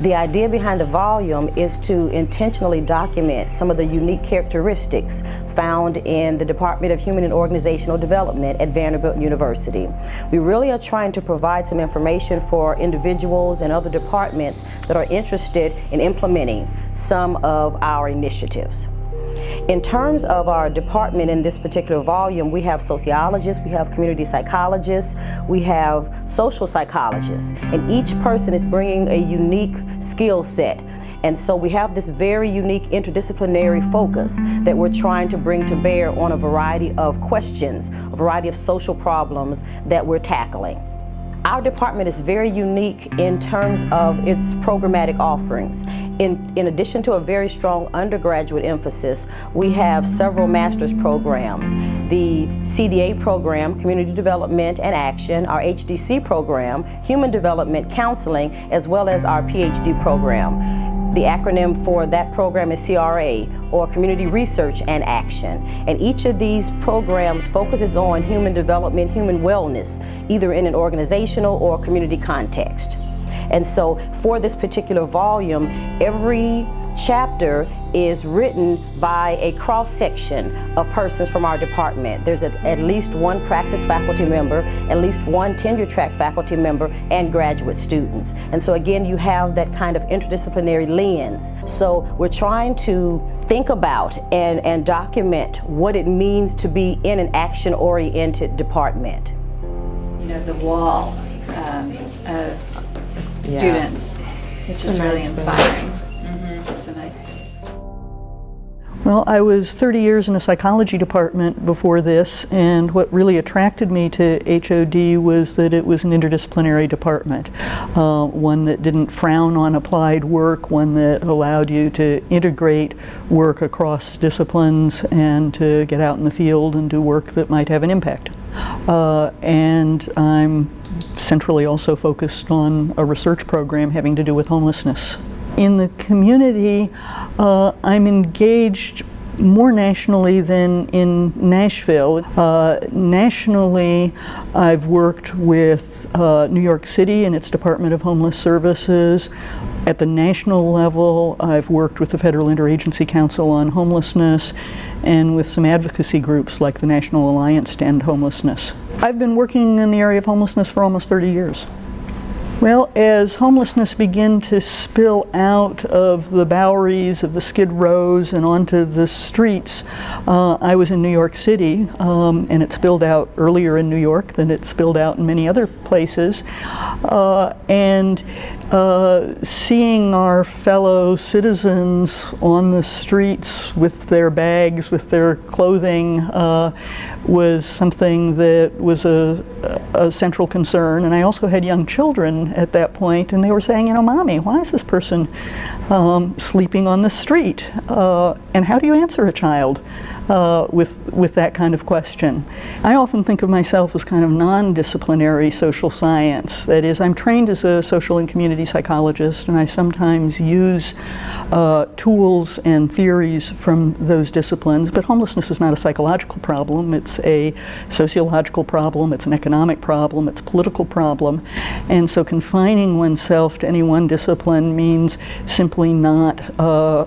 The idea behind the volume is to intentionally document some of the unique characteristics found in the Department of Human and Organizational Development at Vanderbilt University. We really are trying to provide some information for individuals and other departments that are interested in implementing some of our initiatives. In terms of our department in this particular volume, we have sociologists, we have community psychologists, we have social psychologists, and each person is bringing a unique skill set. And so we have this very unique interdisciplinary focus that we're trying to bring to bear on a variety of questions, a variety of social problems that we're tackling. Our department is very unique in terms of its programmatic offerings. In addition to a very strong undergraduate emphasis, we have several master's programs. The CDA program, Community Development and Action, our HDC program, Human Development Counseling, as well as our PhD program. The acronym for that program is CRA, or Community Research and Action. And each of these programs focuses on human development, human wellness, either in an organizational or community context. And so for this particular volume, every chapter is written by a cross-section of persons from our department. There's at least one practice faculty member, at least one tenure-track faculty member, and graduate students. And so again, you have that kind of interdisciplinary lens. So we're trying to think about and document what it means to be in an action-oriented department. You know, the wall of students. It's just really inspiring. It's a nice space. Well, I was 30 years in a psychology department before this, and what really attracted me to HOD was that it was an interdisciplinary department. One that didn't frown on applied work, one that allowed you to integrate work across disciplines and to get out in the field and do work that might have an impact. And I'm centrally also focused on a research program having to do with homelessness. In the community, I'm engaged more nationally than in Nashville. Nationally, I've worked with New York City and its Department of Homeless Services. At the national level, I've worked with the Federal Interagency Council on Homelessness and with some advocacy groups like the National Alliance to End Homelessness. I've been working in the area of homelessness for almost 30 years. Well, as homelessness began to spill out of the Boweries, of the Skid Rows, and onto the streets, I was in New York City, and it spilled out earlier in New York than it spilled out in many other places. Seeing our fellow citizens on the streets with their bags, with their clothing, was something that was a central concern. And I also had young children at that point, and they were saying, you know, Mommy, why is this person sleeping on the street? And how do you answer a child with that kind of question? I often think of myself as kind of non-disciplinary social science. That is, I'm trained as a social and community psychologist, and I sometimes use tools and theories from those disciplines, but homelessness is not a psychological problem. It's a sociological problem, it's an economic problem, it's a political problem, and so confining oneself to any one discipline means simply not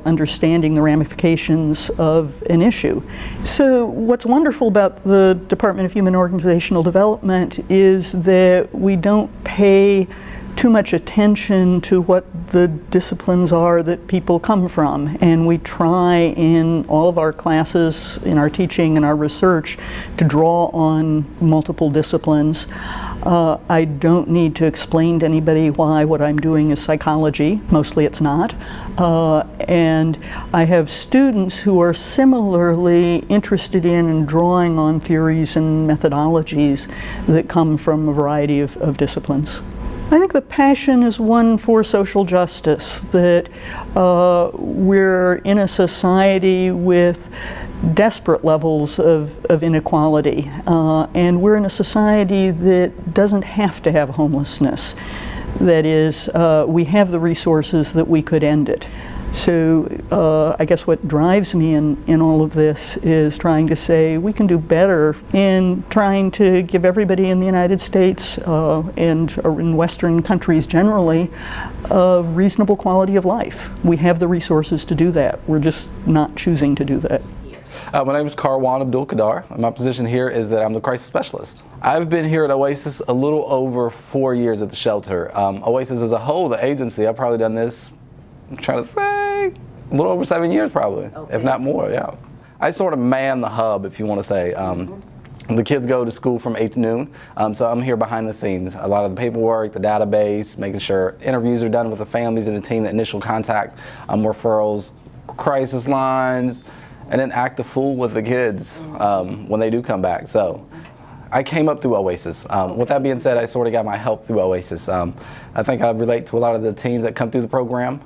understanding the ramifications of an issue. So what's wonderful about the Department of Human Organizational Development is that we don't pay too much attention to what the disciplines are that people come from, and we try in all of our classes, in our teaching and our research, to draw on multiple disciplines. I don't need to explain to anybody why what I'm doing is psychology. Mostly it's not. And I have students who are similarly interested in and drawing on theories and methodologies that come from a variety of disciplines. I think the passion is one for social justice, that we're in a society with desperate levels of inequality, and we're in a society that doesn't have to have homelessness. That is, we have the resources that we could end it. So I guess what drives me in all of this is trying to say we can do better in trying to give everybody in the United States and in Western countries generally a reasonable quality of life. We have the resources to do that. We're just not choosing to do that. My name is KARWAN ABDULKADER. My position here is that I'm the crisis specialist. I've been here at OASIS a little over 4 years at the shelter. OASIS as a whole, the agency, I've probably done this, I'm trying to think, a little over 7 years probably, if not more, yeah. I sort of man the hub, if you want to say. The kids go to school from 8 to noon, so I'm here behind the scenes. A lot of the paperwork, the database, making sure interviews are done with the families and the team, the initial contact, referrals, crisis lines, and then act the fool with the kids when they do come back. So I came up through OASIS. With that being said, I sort of got my help through OASIS. I think I relate to a lot of the teens that come through the program.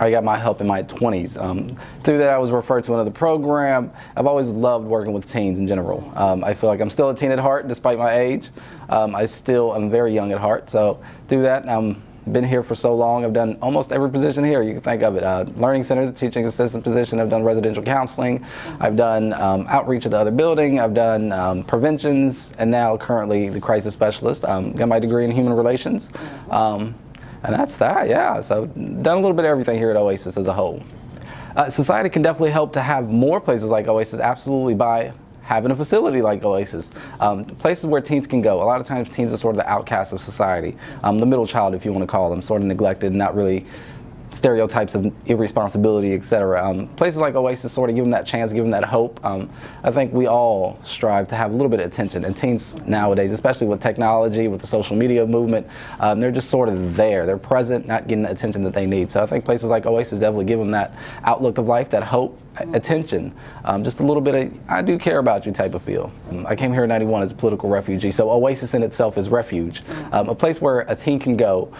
I got my help in my 20s. Through that, I was referred to another program. I've always loved working with teens in general. I feel like I'm still a teen at heart, despite my age. I'm very young at heart. So through that, been here for so long. I've done almost every position here you can think of it. Learning center, the teaching assistant position. I've done residential counseling. I've done outreach at the other building. I've done preventions, and now currently the crisis specialist. Got my degree in human relations. And that's that, yeah. So done a little bit of everything here at OASIS as a whole. Society can definitely help to have more places like OASIS, absolutely, by having a facility like OASIS. Places where teens can go. A lot of times teens are sort of the outcast of society, the middle child, if you want to call them, sort of neglected, not really stereotypes of irresponsibility, etc. Places like OASIS sort of give them that chance, give them that hope. I think we all strive to have a little bit of attention, and teens nowadays, especially with technology, with the social media movement, they're just sort of there. They're present, not getting the attention that they need. So I think places like OASIS definitely give them that outlook of life, that hope, attention, just a little bit of I do care about you type of feel. I came here in '91 as a political refugee, so OASIS in itself is refuge, a place where a teen can go,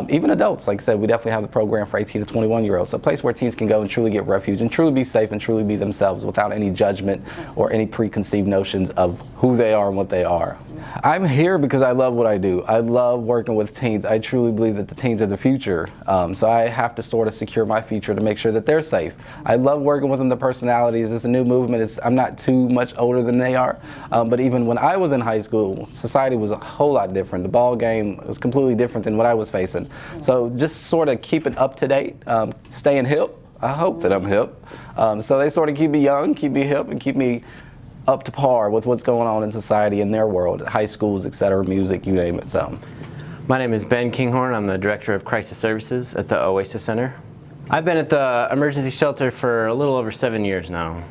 even adults. Like I said, we definitely have the program for 18 to 21-year-olds, a place where teens can go and truly get refuge and truly be safe and truly be themselves without any judgment or any preconceived notions of who they are and what they are. I'm here because I love what I do. I love working with teens. I truly believe that the teens are the future. So I have to sort of secure my future to make sure that they're safe. I love working with them, the personalities. It's a new movement. I'm not too much older than they are. But even when I was in high school, society was a whole lot different. The ball game was completely different than what I was facing. So just sort of keeping up to date, staying hip. I hope that I'm hip. So they sort of keep me young, keep me hip, and keep me up to par with what's going on in society in their world, high schools, etc., music, you name it. So, my name is Ben KINGHORN. I'm the Director of Crisis Services at the OASIS Center. I've been at the emergency shelter for a little over 7 years now.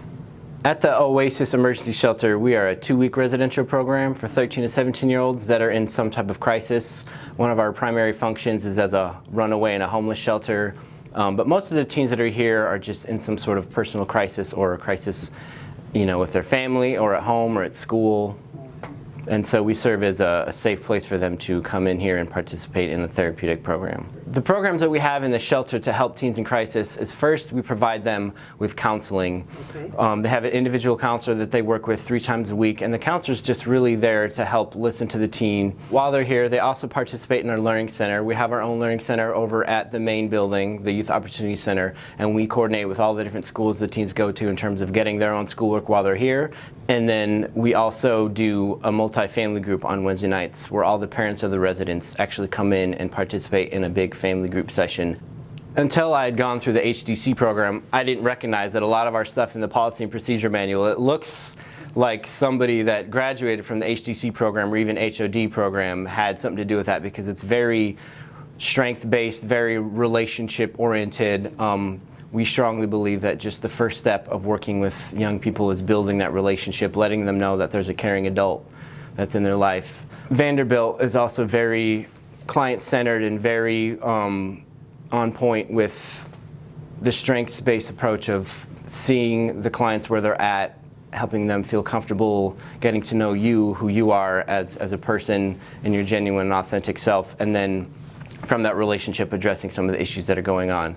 At the OASIS Emergency Shelter, we are a 2-week residential program for 13 to 17-year-olds that are in some type of crisis. One of our primary functions is as a runaway in a homeless shelter, but most of the teens that are here are just in some sort of personal crisis or a crisis, you know, with their family or at home or at school. And so we serve as a safe place for them to come in here and participate in the therapeutic program. The programs that we have in the shelter to help teens in crisis is, first, we provide them with counseling. Okay. They have an individual counselor that they work with 3 times a week, and the counselor's just really there to help listen to the teen. While they're here, they also participate in our learning center. We have our own learning center over at the main building, the Youth Opportunity Center, and we coordinate with all the different schools the teens go to in terms of getting their own schoolwork while they're here. And then we also do a multi-family group on Wednesday nights where all the parents of the residents actually come in and participate in a big family group session. Until I had gone through the HDC program, I didn't recognize that a lot of our stuff in the policy and procedure manual, it looks like somebody that graduated from the HDC program or even HOD program had something to do with that, because it's very strength-based, very relationship-oriented. We strongly believe that just the first step of working with young people is building that relationship, letting them know that there's a caring adult that's in their life. Vanderbilt is also very client-centered and very on point with the strengths-based approach of seeing the clients where they're at, helping them feel comfortable, getting to know you, who you are as a person and your genuine and authentic self, and then from that relationship addressing some of the issues that are going on.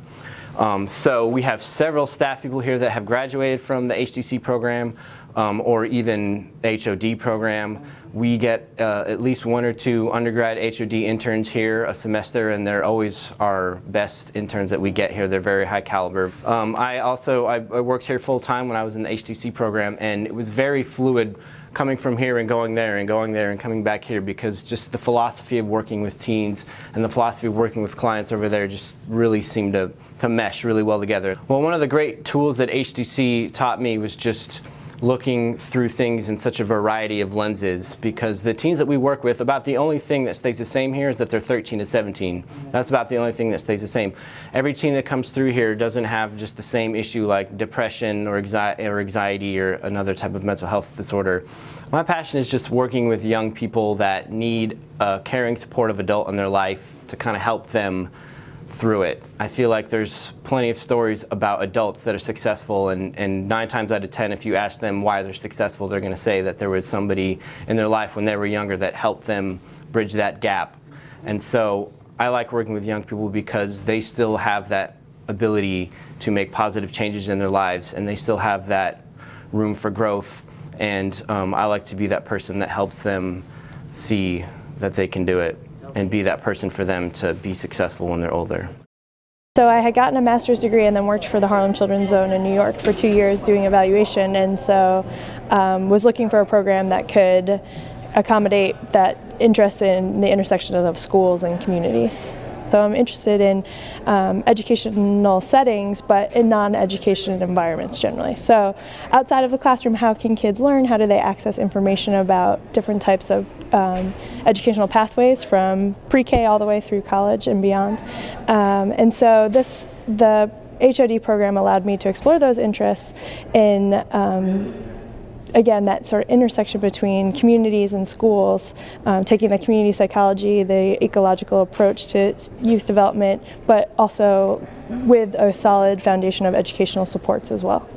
So we have several staff people here that have graduated from the HDC program. or even HOD program. We get at least 1 or 2 undergrad HOD interns here a semester, and they're always our best interns that we get here. They're very high caliber. I worked here full time when I was in the HTC program, and it was very fluid coming from here and going there and going there and coming back here, because just the philosophy of working with teens and the philosophy of working with clients over there just really seemed to mesh really well together. Well, one of the great tools that HTC taught me was just looking through things in such a variety of lenses, because the teens that we work with, about the only thing that stays the same here is that they're 13 to 17. That's about the only thing that stays the same. Every teen that comes through here doesn't have just the same issue like depression or anxiety or another type of mental health disorder. My passion is just working with young people that need a caring, supportive adult in their life to kind of help them through it. I feel like there's plenty of stories about adults that are successful, and 9 times out of 10, if you ask them why they're successful, they're going to say that there was somebody in their life when they were younger that helped them bridge that gap. And so I like working with young people because they still have that ability to make positive changes in their lives, and they still have that room for growth. And I like to be that person that helps them see that they can do it, and be that person for them to be successful when they're older. So I had gotten a master's degree and then worked for the Harlem Children's Zone in New York for 2 years doing evaluation, and so was looking for a program that could accommodate that interest in the intersection of schools and communities. So I'm interested in educational settings, but in non-education environments generally. So outside of the classroom, how can kids learn? How do they access information about different types of educational pathways from pre-K all the way through college and beyond? And so the HOD program allowed me to explore those interests in again, that sort of intersection between communities and schools, taking the community psychology, the ecological approach to youth development, but also with a solid foundation of educational supports as well.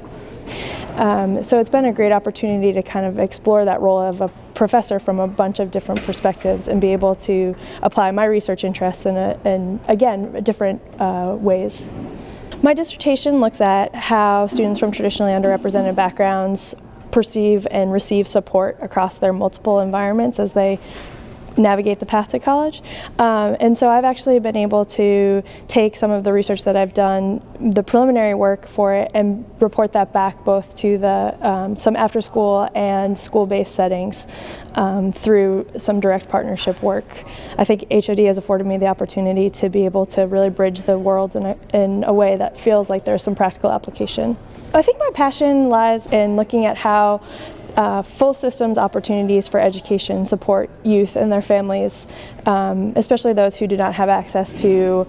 So it's been a great opportunity to kind of explore that role of a professor from a bunch of different perspectives and be able to apply my research interests in again, different ways. My dissertation looks at how students from traditionally underrepresented backgrounds perceive and receive support across their multiple environments as they navigate the path to college. And so I've actually been able to take some of the research that I've done, the preliminary work for it, and report that back both to the some after school and school-based settings through some direct partnership work. I think HOD has afforded me the opportunity to be able to really bridge the worlds in a way that feels like there's some practical application. I think my passion lies in looking at how full systems opportunities for education support youth and their families, especially those who do not have access to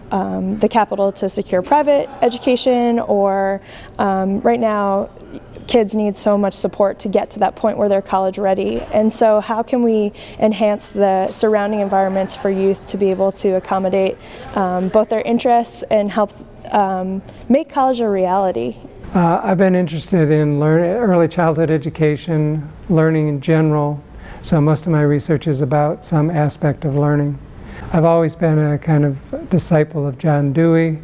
the capital to secure private education, or right now kids need so much support to get to that point where they're college ready. And so how can we enhance the surrounding environments for youth to be able to accommodate both their interests and help make college a reality? I've been interested in early childhood education, learning in general, so most of my research is about some aspect of learning. I've always been a kind of disciple of John Dewey,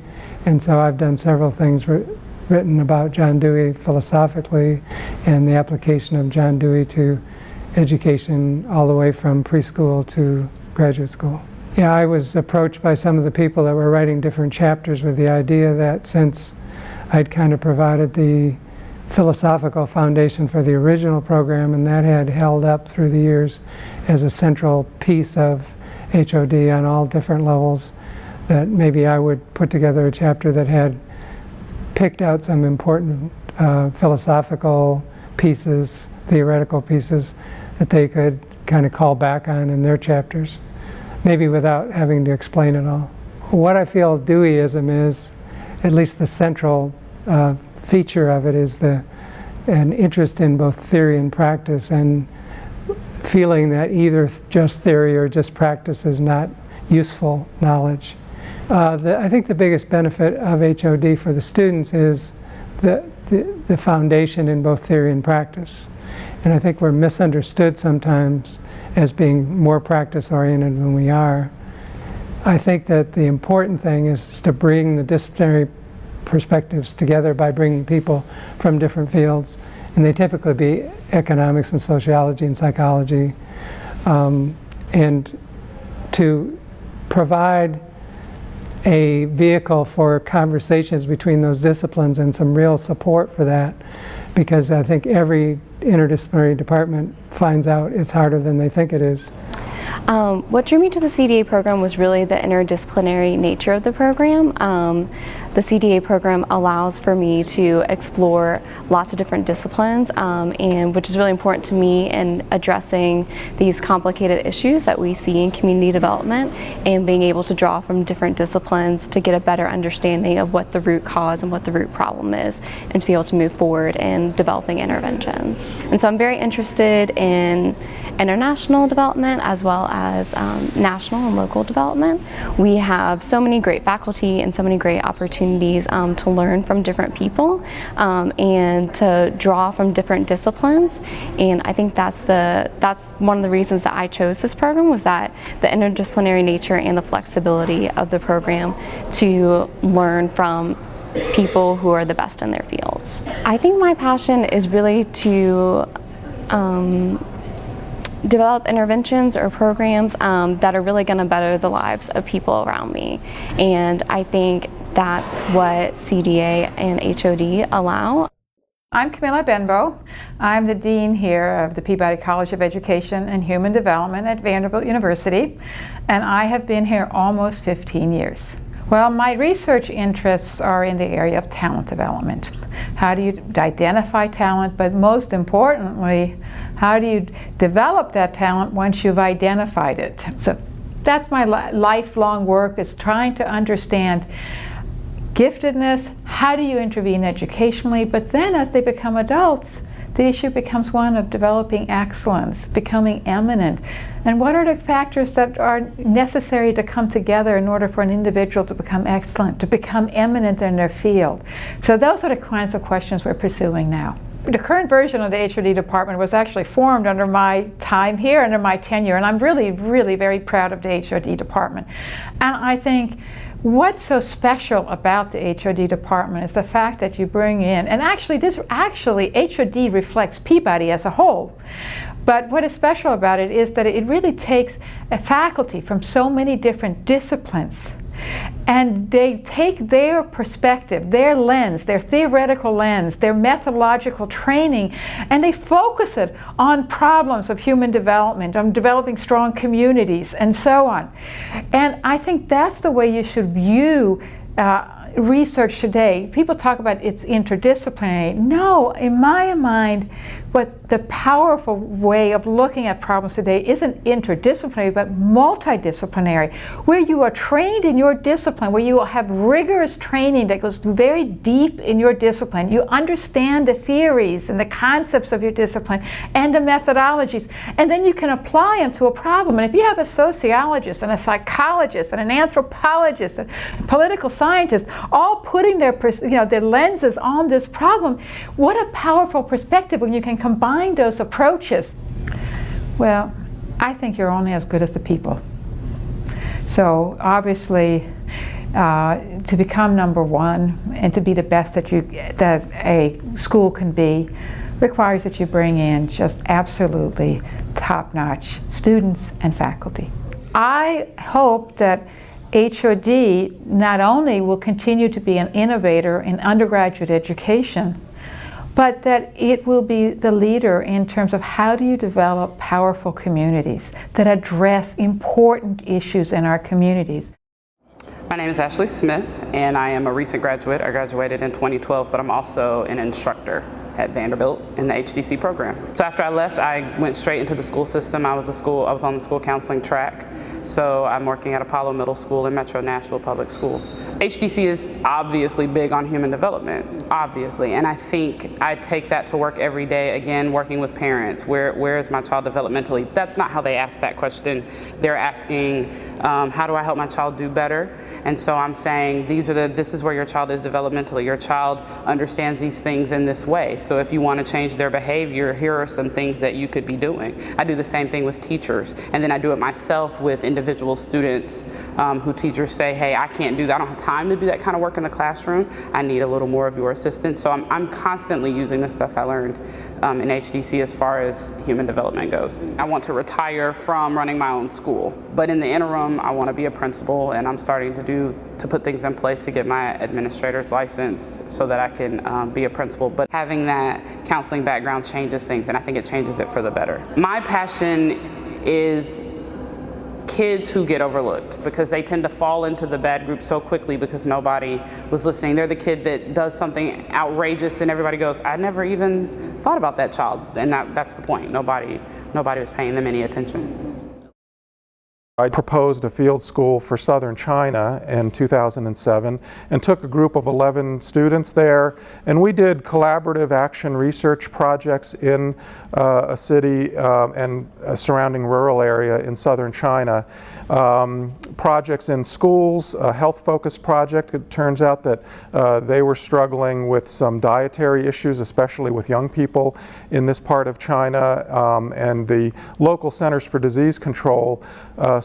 and so I've done several things written about John Dewey philosophically and the application of John Dewey to education all the way from preschool to graduate school. Yeah, I was approached by some of the people that were writing different chapters with the idea that since I'd kind of provided the philosophical foundation for the original program, and that had held up through the years as a central piece of HOD on all different levels, that maybe I would put together a chapter that had picked out some important philosophical pieces, theoretical pieces, that they could kind of call back on in their chapters, maybe without having to explain it all. What I feel Deweyism is, at least the central feature of it, is an interest in both theory and practice, and feeling that either just theory or just practice is not useful knowledge. I think the biggest benefit of HOD for the students is the foundation in both theory and practice. And I think we're misunderstood sometimes as being more practice-oriented than we are. I think that the important thing is to bring the disciplinary perspectives together by bringing people from different fields and they typically be economics and sociology and psychology, and to provide a vehicle for conversations between those disciplines and some real support for that, because I think every interdisciplinary department finds out it's harder than they think it is. What drew me to the CDA program was really the interdisciplinary nature of the program. The CDA program allows for me to explore lots of different disciplines, and which is really important to me in addressing these complicated issues that we see in community development, and being able to draw from different disciplines to get a better understanding of what the root cause and what the root problem is, and to be able to move forward in developing interventions. And so I'm very interested in international development as well as national and local development. We have so many great faculty and so many great opportunities to learn from different people and to draw from different disciplines. And I think that's one of the reasons that I chose this program, was that the interdisciplinary nature and the flexibility of the program to learn from people who are the best in their fields. I think my passion is really to develop interventions or programs that are really going to better the lives of people around me. And I think that's what CDA and HOD allow. I'm Camilla Benbow. I'm the Dean here of the Peabody College of Education and Human Development at Vanderbilt University, and I have been here almost 15 years. Well, my research interests are in the area of talent development. How do you identify talent, but most importantly, how do you develop that talent once you've identified it? So that's my lifelong work, is trying to understand giftedness, how do you intervene educationally, but then as they become adults, the issue becomes one of developing excellence, becoming eminent. And what are the factors that are necessary to come together in order for an individual to become excellent, to become eminent in their field? So those are the kinds of questions we're pursuing now. The current version of the HOD department was actually formed under my time here, under my tenure, and I'm really, really very proud of the HOD department. And I think what's so special about the HOD department is the fact that you bring in, and actually HOD reflects Peabody as a whole, but what is special about it is that it really takes a faculty from so many different disciplines, and they take their perspective, their lens, their theoretical lens, their methodological training, and they focus it on problems of human development, on developing strong communities, and so on. And I think that's the way you should view research today. People talk about it's interdisciplinary. No, in my mind, what the powerful way of looking at problems today isn't interdisciplinary, but multidisciplinary, where you are trained in your discipline, where you have rigorous training that goes very deep in your discipline. You understand the theories and the concepts of your discipline and the methodologies, and then you can apply them to a problem. And if you have a sociologist and a psychologist and an anthropologist and a political scientist all putting their lenses on this problem, what a powerful perspective when you can combine those approaches. Well, I think you're only as good as the people. So obviously, to become number one and to be the best that a school can be requires that you bring in just absolutely top-notch students and faculty. I hope that HOD not only will continue to be an innovator in undergraduate education, but that it will be the leader in terms of how do you develop powerful communities that address important issues in our communities. My name is Ashley Smith, and I am a recent graduate. I graduated in 2012, but I'm also an instructor at Vanderbilt in the HDC program. So after I left, I went straight into the school system. I was on the school counseling track. So I'm working at Apollo Middle School and Metro Nashville Public Schools. HDC is obviously big on human development, obviously, and I think I take that to work every day, again, working with parents. Where is my child developmentally? That's not how they ask that question. They're asking, how do I help my child do better? And so I'm saying, this is where your child is developmentally. Your child understands these things in this way. So if you want to change their behavior, here are some things that you could be doing. I do the same thing with teachers, and then I do it myself with individual students who teachers say, hey, I can't do that. I don't have time to do that kind of work in the classroom. I need a little more of your assistance. So I'm constantly using the stuff I learned in HDC as far as human development goes. I want to retire from running my own school, but in the interim, I want to be a principal, and I'm starting to put things in place to get my administrator's license so that I can be a principal. But having that counseling background changes things, and I think it changes it for the better. My passion is kids who get overlooked because they tend to fall into the bad group so quickly because nobody was listening. They're the kid that does something outrageous and everybody goes, I never even thought about that child. And that's the point. Nobody was paying them any attention. I proposed a field school for southern China in 2007 and took a group of 11 students there, and we did collaborative action research projects in a city and a surrounding rural area in southern China. Projects in schools, a health-focused project. It turns out that they were struggling with some dietary issues, especially with young people in this part of China, and the local Centers for Disease Control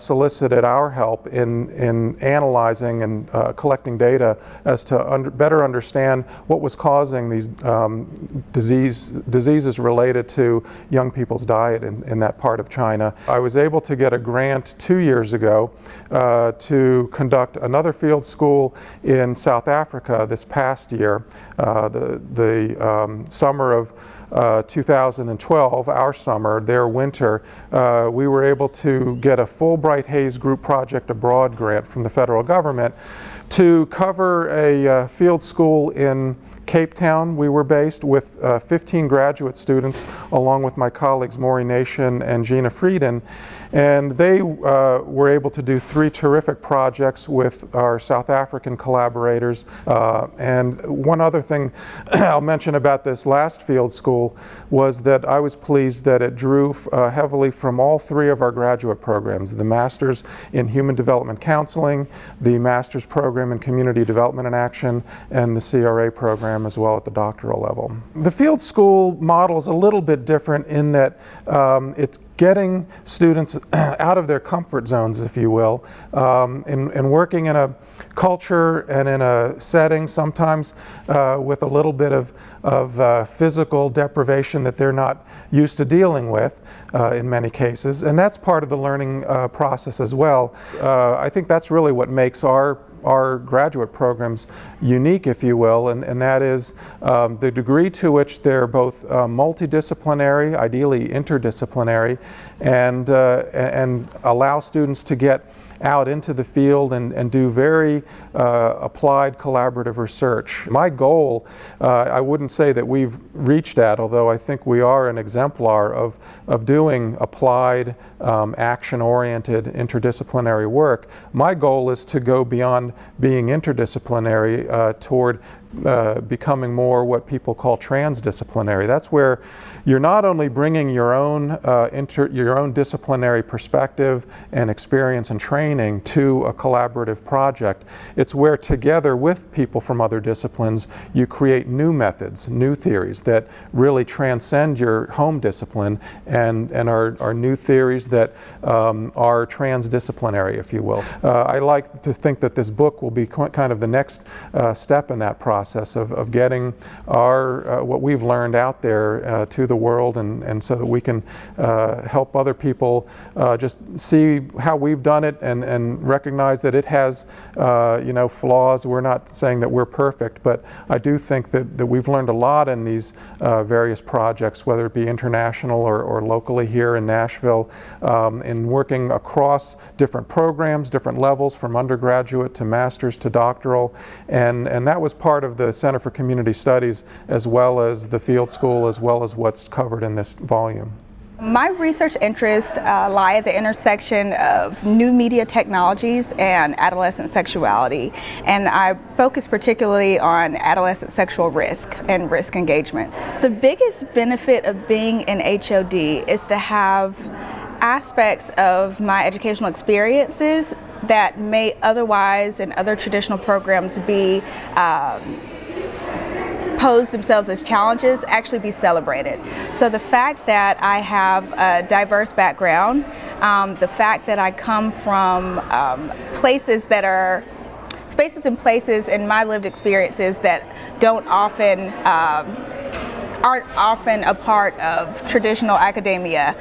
solicited our help in analyzing and collecting data as to better understand what was causing these diseases related to young people's diet in that part of China. I was able to get a grant 2 years ago to conduct another field school in South Africa this past year. The summer of 2012, our summer, their winter, we were able to get a Fulbright Hays Group Project Abroad grant from the federal government to cover a field school in Cape Town. We were based with 15 graduate students along with my colleagues Maury Nation and Gina Friedan, and they were able to do 3 terrific projects with our South African collaborators. And one other thing I'll mention about this last field school was that I was pleased that it drew heavily from all 3 of our graduate programs: the Master's in Human Development Counseling, the Master's Program in Community Development and Action, and the CRA program as well at the doctoral level. The field school model is a little bit different in that it's getting students out of their comfort zones, if you will, and working in a culture and in a setting sometimes with a little bit of physical deprivation that they're not used to dealing with in many cases. And that's part of the learning process as well. I think that's really what makes our graduate programs unique, if you will, and that is the degree to which they're both multidisciplinary, ideally interdisciplinary, and allow students to get out into the field and do very applied collaborative research. My goal, I wouldn't say that we've reached that, although I think we are an exemplar of doing applied, action-oriented, interdisciplinary work. My goal is to go beyond being interdisciplinary toward becoming more what people call transdisciplinary. That's where you're not only bringing your own disciplinary perspective and experience and training to a collaborative project. It's where together with people from other disciplines you create new methods, new theories that really transcend your home discipline and are new theories that are transdisciplinary, if you will. I like to think that this book will be kind of the next step in that process of getting our what we've learned out there to the world, and so that we can help other people just see how we've done it and recognize that it has flaws. We're not saying that we're perfect, but I do think that we've learned a lot in these various projects, whether it be international or locally here in Nashville, in working across different programs, different levels from undergraduate to master's to doctoral, and that was part of the Center for Community Studies as well as the field school as well as what's covered in this volume. My research interests lie at the intersection of new media technologies and adolescent sexuality, and I focus particularly on adolescent sexual risk and risk engagement. The biggest benefit of being in HOD is to have aspects of my educational experiences that may otherwise in other traditional programs be pose themselves as challenges actually be celebrated. So the fact that I have a diverse background, the fact that I come from places that are spaces and places in my lived experiences that aren't often a part of traditional academia.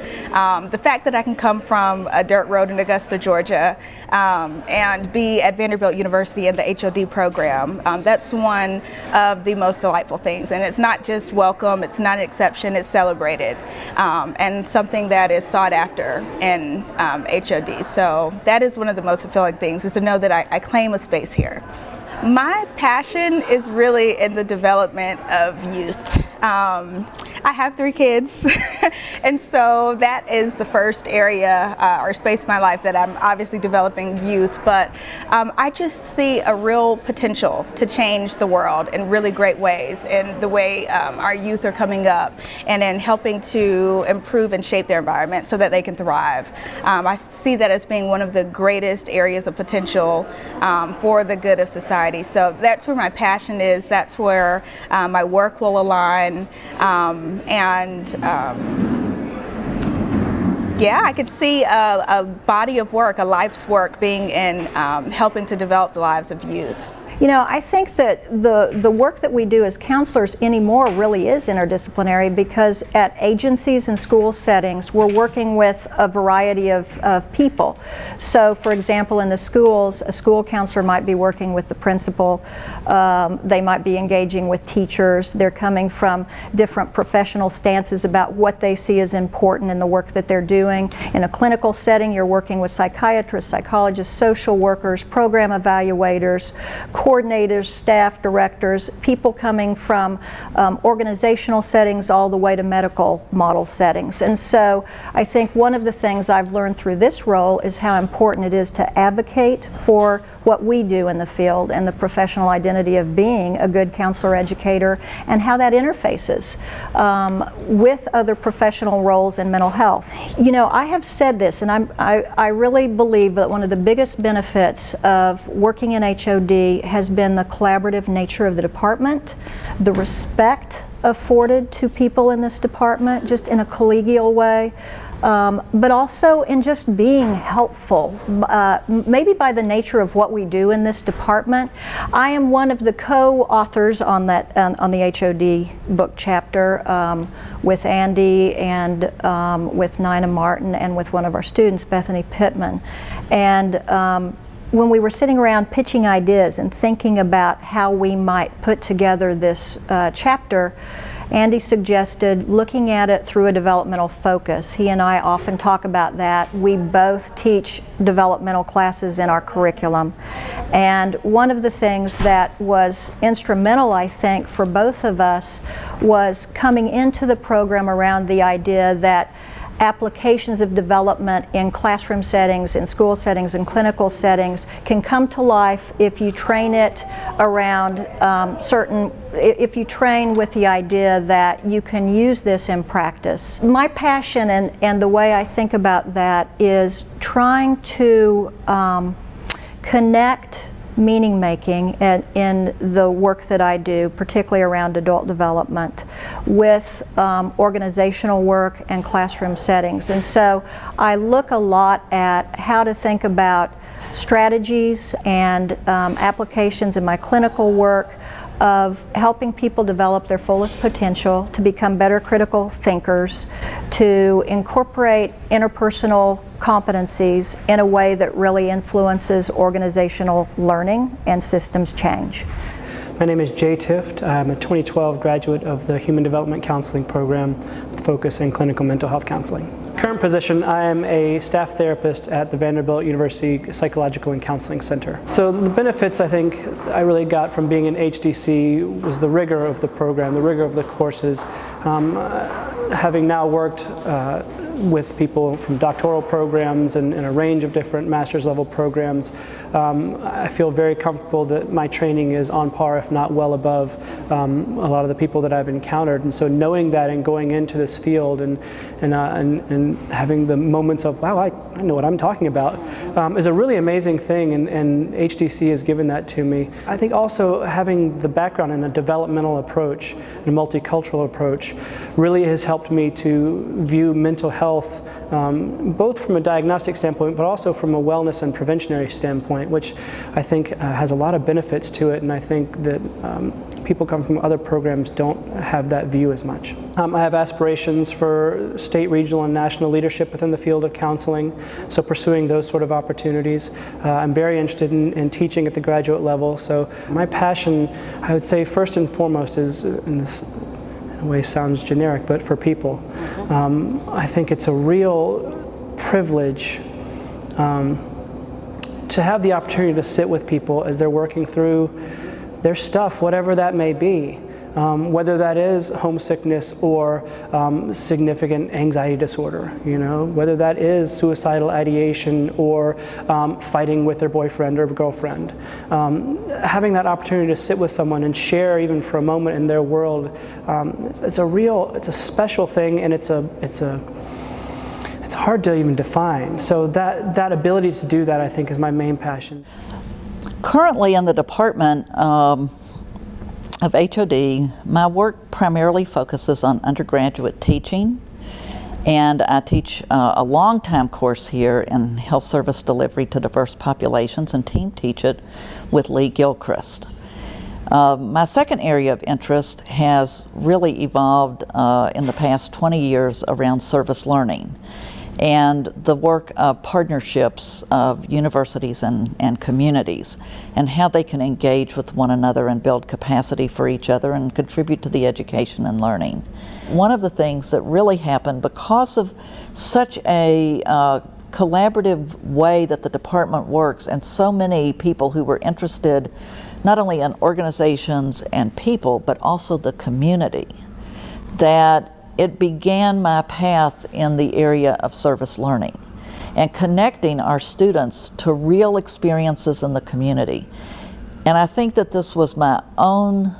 The fact that I can come from a dirt road in Augusta, Georgia, and be at Vanderbilt University in the HOD program, that's one of the most delightful things. And it's not just welcome, it's not an exception, it's celebrated, and something that is sought after in HOD. So that is one of the most fulfilling things, is to know that I claim a space here. My passion is really in the development of youth. I have 3 kids, and so that is the first area or space in my life that I'm obviously developing youth, but I just see a real potential to change the world in really great ways in the way our youth are coming up and in helping to improve and shape their environment so that they can thrive. I see that as being one of the greatest areas of potential for the good of society. So that's where my passion is, that's where my work will align. Yeah, I could see a body of work, a life's work being in helping to develop the lives of youth. You know, I think that the work that we do as counselors anymore really is interdisciplinary, because at agencies and school settings we're working with a variety of people. So for example, in the schools, a school counselor might be working with the principal, they might be engaging with teachers, they're coming from different professional stances about what they see as important in the work that they're doing. In a clinical setting, you're working with psychiatrists, psychologists, social workers, program evaluators, coordinators, staff, directors, people coming from organizational settings all the way to medical model settings. And so I think one of the things I've learned through this role is how important it is to advocate for what we do in the field and the professional identity of being a good counselor educator, and how that interfaces with other professional roles in mental health. You know, I have said this, and I really believe that one of the biggest benefits of working in HOD has been the collaborative nature of the department, the respect afforded to people in this department just in a collegial way, but also in just being helpful, maybe by the nature of what we do in this department. I am one of the co-authors on that on the HOD book chapter with Andy and with Nina Martin and with one of our students, Bethany Pittman. And when we were sitting around pitching ideas and thinking about how we might put together this chapter, Andy suggested looking at it through a developmental focus. He and I often talk about that. We both teach developmental classes in our curriculum. And one of the things that was instrumental, I think, for both of us was coming into the program around the idea that applications of development in classroom settings, in school settings, in clinical settings can come to life if you train it around if you train with the idea that you can use this in practice. My passion and the way I think about that is trying to connect meaning making in the work that I do, particularly around adult development, with organizational work and classroom settings. And so I look a lot at how to think about strategies and applications in my clinical work of helping people develop their fullest potential, to become better critical thinkers, to incorporate interpersonal competencies in a way that really influences organizational learning and systems change. My name is Jay Tift. I'm a 2012 graduate of the Human Development Counseling Program with focus in clinical mental health counseling. Current position, I am a staff therapist at the Vanderbilt University Psychological and Counseling Center. So the benefits I think I really got from being in HDC was the rigor of the program, the rigor of the courses. Having now worked with people from doctoral programs and a range of different master's level programs. I feel very comfortable that my training is on par, if not well above, a lot of the people that I've encountered. And so knowing that and going into this field and having the moments of, wow, I know what I'm talking about, is a really amazing thing, and HDC has given that to me. I think also having the background in a developmental approach, and a multicultural approach, really has helped me to view mental health both from a diagnostic standpoint, but also from a wellness and preventionary standpoint, which I think has a lot of benefits to it, and I think that people come from other programs don't have that view as much. I have aspirations for state, regional, and national leadership within the field of counseling, so pursuing those sort of opportunities. I'm very interested in teaching at the graduate level, so my passion, I would say first and foremost, is in this in a way sounds generic, but for people. I think it's a real privilege to have the opportunity to sit with people as they're working through their stuff, whatever that may be. Whether that is homesickness or significant anxiety disorder, you know, whether that is suicidal ideation or fighting with their boyfriend or girlfriend. Having that opportunity to sit with someone and share even for a moment in their world, it's a special thing, and it's hard to even define. So that ability to do that, I think, is my main passion. Currently in the Department of HOD, my work primarily focuses on undergraduate teaching, and I teach a long-time course here in health service delivery to diverse populations and team teach it with Lee Gilchrist. My second area of interest has really evolved in the past 20 years around service learning and the work of partnerships of universities and communities and how they can engage with one another and build capacity for each other and contribute to the education and learning. One of the things that really happened because of such a collaborative way that the department works and so many people who were interested not only in organizations and people but also the community, that it began my path in the area of service learning and connecting our students to real experiences in the community. And I think that this was my own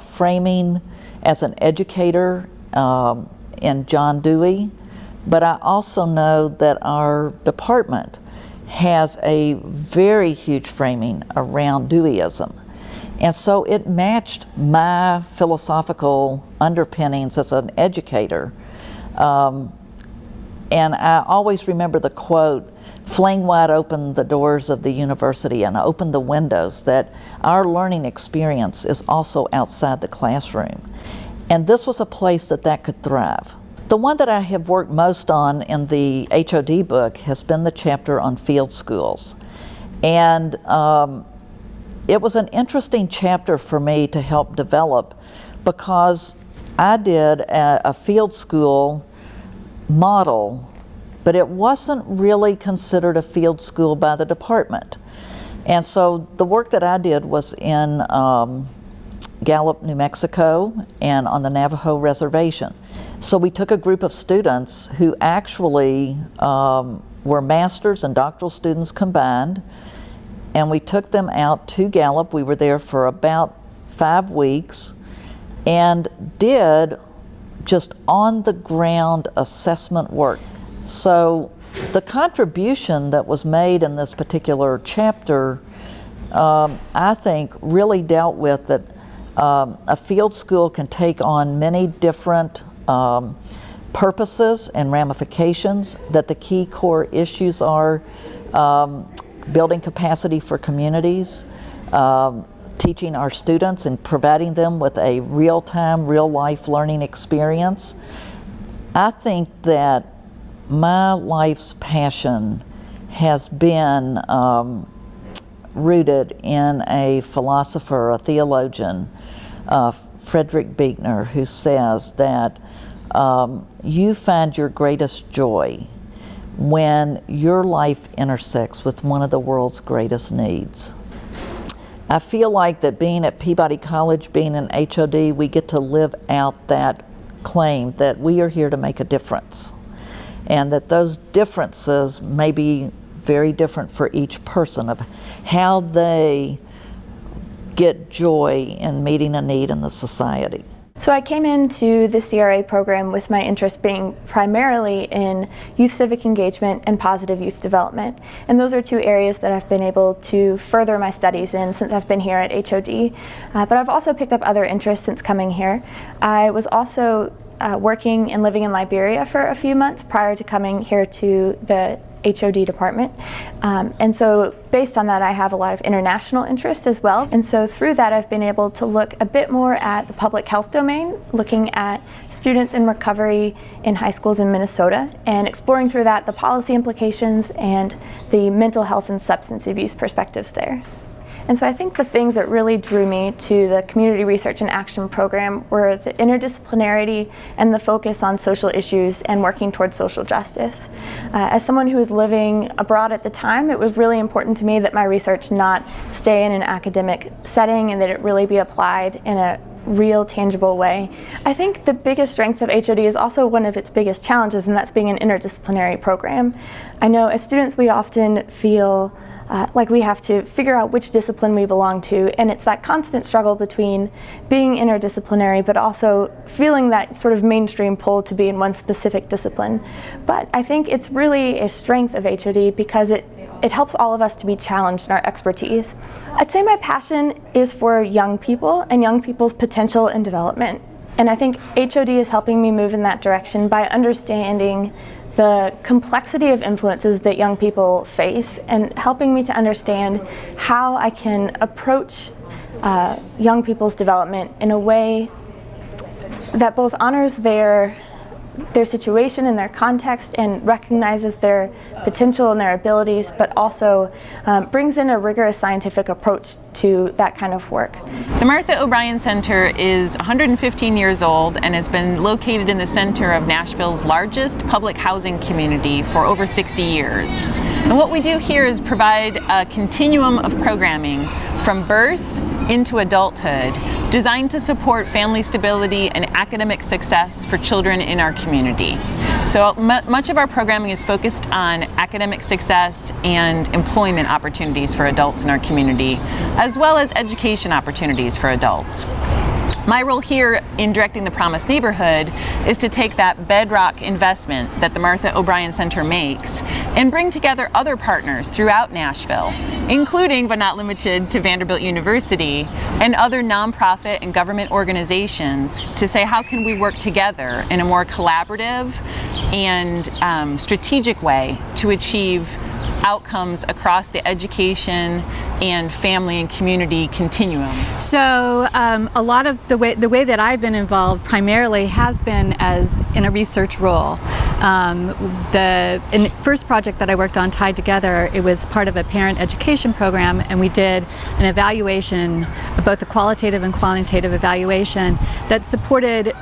framing as an educator in John Dewey, but I also know that our department has a very huge framing around Deweyism. And so it matched my philosophical underpinnings as an educator. And I always remember the quote, "Fling wide open the doors of the university and open the windows," that our learning experience is also outside the classroom. And this was a place that could thrive. The one that I have worked most on in the HOD book has been the chapter on field schools. And it was an interesting chapter for me to help develop because I did a field school model, but it wasn't really considered a field school by the department. And so the work that I did was in Gallup, New Mexico, and on the Navajo Reservation. So we took a group of students who actually were master's and doctoral students combined, and we took them out to Gallup. We were there for about 5 weeks and did just on-the-ground assessment work. So the contribution that was made in this particular chapter, I think, really dealt with that a field school can take on many different purposes and ramifications, that the key core issues are building capacity for communities, teaching our students and providing them with a real-time, real-life learning experience. I think that my life's passion has been rooted in a philosopher, a theologian, Frederick Buechner, who says that you find your greatest joy when your life intersects with one of the world's greatest needs. I feel like that being at Peabody College, being in HOD, we get to live out that claim that we are here to make a difference. and that those differences may be very different for each person of how they get joy in meeting a need in the society. So I came into the CRA program with my interest being primarily in youth civic engagement and positive youth development. And those are two areas that I've been able to further my studies in since I've been here at HOD. But I've also picked up other interests since coming here. I was also working and living in Liberia for a few months prior to coming here to the HOD department. And so based on that, I have a lot of international interest as well. And so through that, I've been able to look a bit more at the public health domain, looking at students in recovery in high schools in Minnesota, and exploring through that the policy implications and the mental health and substance abuse perspectives there. And so I think the things that really drew me to the Community Research and Action Program were the interdisciplinarity and the focus on social issues and working towards social justice. As someone who was living abroad at the time, it was really important to me that my research not stay in an academic setting and that it really be applied in a real, tangible way. I think the biggest strength of HOD is also one of its biggest challenges, and that's being an interdisciplinary program. I know as students we often feel like we have to figure out which discipline we belong to, and it's that constant struggle between being interdisciplinary but also feeling that sort of mainstream pull to be in one specific discipline. But I think it's really a strength of HOD because it helps all of us to be challenged in our expertise. I'd say my passion is for young people and young people's potential and development. And I think HOD is helping me move in that direction by understanding the complexity of influences that young people face and helping me to understand how I can approach young people's development in a way that both honors their situation and their context and recognizes their potential and their abilities, but also brings in a rigorous scientific approach to that kind of work. The Martha O'Brien Center is 115 years old and has been located in the center of Nashville's largest public housing community for over 60 years. And what we do here is provide a continuum of programming from birth into adulthood, designed to support family stability and academic success for children in our community. So much of our programming is focused on academic success and employment opportunities for adults in our community, as well as education opportunities for adults. My role here in directing the Promise Neighborhood is to take that bedrock investment that the Martha O'Brien Center makes and bring together other partners throughout Nashville, including but not limited to Vanderbilt University and other nonprofit and government organizations to say how can we work together in a more collaborative and strategic way to achieve outcomes across the education and family and community continuum. So a lot of the way that I've been involved primarily has been as in a research role. In the first project that I worked on tied together, it was part of a parent education program, and we did an evaluation, both a qualitative and quantitative evaluation that supported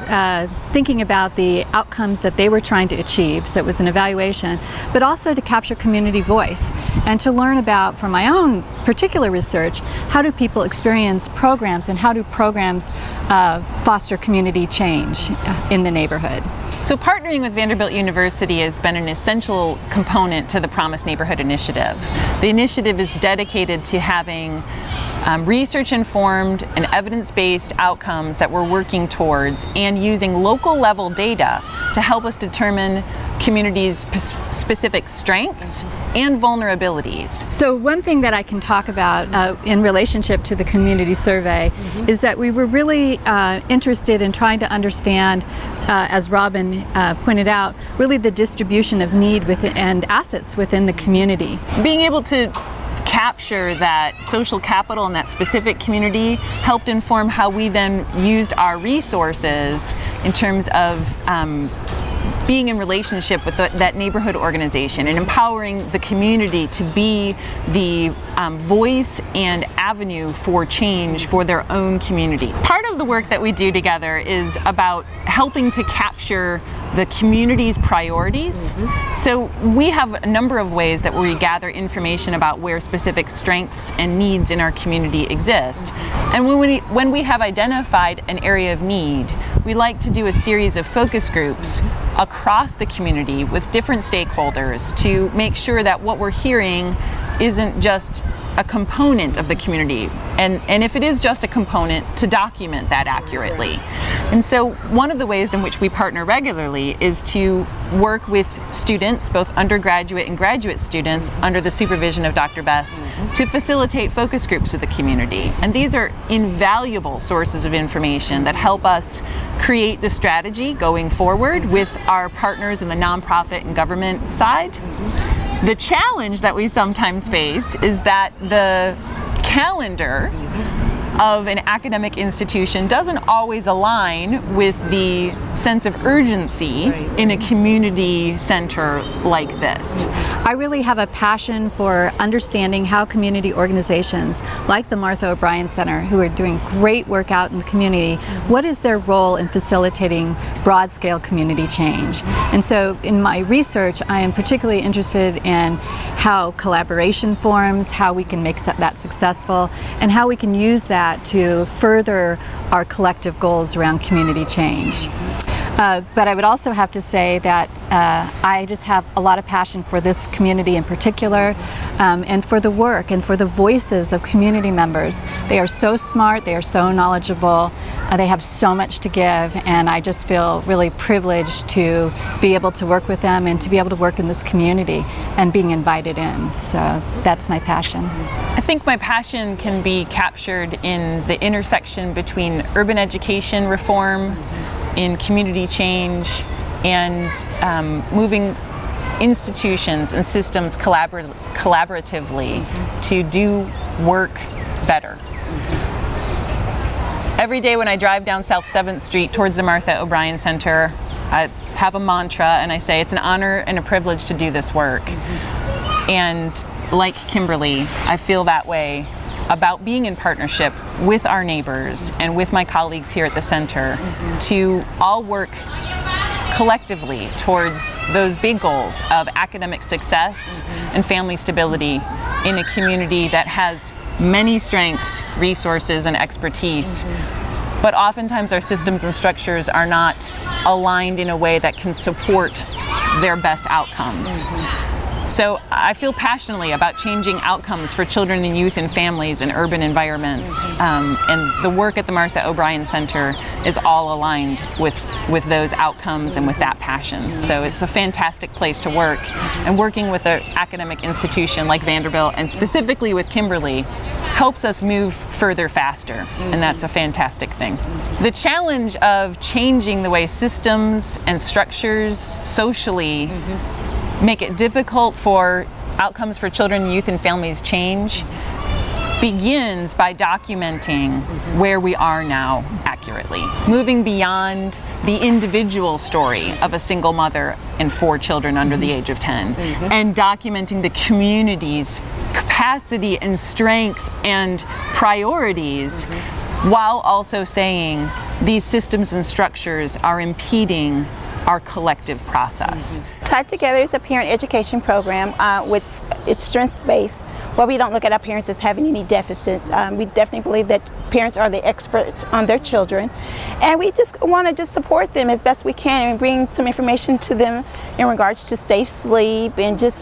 thinking about the outcomes that they were trying to achieve. So it was an evaluation, but also to capture community voice and to learn about, from my own particular research, how do people experience programs and how do programs foster community change in the neighborhood. So partnering with Vanderbilt University has been an essential component to the Promise Neighborhood Initiative. The initiative is dedicated to having research-informed and evidence-based outcomes that we're working towards and using local level data to help us determine communities' specific strengths and vulnerabilities. So one thing that I can talk about in relationship to the community survey is that we were really interested in trying to understand, as Robin pointed out, really the distribution of need and assets within the community. Being able to capture that social capital in that specific community helped inform how we then used our resources in terms of being in relationship with that neighborhood organization and empowering the community to be the voice and avenue for change for their own community. Part of the work that we do together is about helping to capture the community's priorities. So we have a number of ways that we gather information about where specific strengths and needs in our community exist. And when we have identified an area of need, we like to do a series of focus groups across the community with different stakeholders to make sure that what we're hearing isn't just a component of the community, and if it is just a component, to document that accurately. And so one of the ways in which we partner regularly is to work with students, both undergraduate and graduate students, under the supervision of Dr. Bess, to facilitate focus groups with the community. And these are invaluable sources of information that help us create the strategy going forward with our partners in the nonprofit and government side. The challenge that we sometimes face is that the calendar of an academic institution doesn't always align with the sense of urgency in a community center like this. I really have a passion for understanding how community organizations like the Martha O'Brien Center, who are doing great work out in the community, what is their role in facilitating broad-scale community change? And so in my research, I am particularly interested in how collaboration forms, how we can make that successful, and how we can use that to further our collective goals around community change. But I would also have to say that I just have a lot of passion for this community in particular, and for the work and for the voices of community members. They are so smart, they are so knowledgeable, they have so much to give, and I just feel really privileged to be able to work with them and to be able to work in this community and being invited in. So that's my passion. I think my passion can be captured in the intersection between urban education reform, in community change, and moving institutions and systems collaboratively to do work better. Every day when I drive down South 7th Street towards the Martha O'Brien Center, I have a mantra and I say it's an honor and a privilege to do this work. And like Kimberly, I feel that way about being in partnership with our neighbors and with my colleagues here at the center to all work collectively towards those big goals of academic success and family stability in a community that has many strengths, resources, and expertise. But oftentimes our systems and structures are not aligned in a way that can support their best outcomes. So I feel passionately about changing outcomes for children and youth and families in urban environments. And the work at the Martha O'Brien Center is all aligned with those outcomes and with that passion. So it's a fantastic place to work. And working with an academic institution like Vanderbilt, and specifically with Kimberly, helps us move further faster. And that's a fantastic thing. The challenge of changing the way systems and structures socially make it difficult for outcomes for children, youth, and families change begins by documenting where we are now accurately. Moving beyond the individual story of a single mother and 4 children under the age of 10, and documenting the community's capacity and strength and priorities, while also saying these systems and structures are impeding our collective process. Tied Together is a parent education program with its strength-based, where we don't look at our parents as having any deficits. We definitely believe that parents are the experts on their children, and we just want to support them as best we can and bring some information to them in regards to safe sleep and just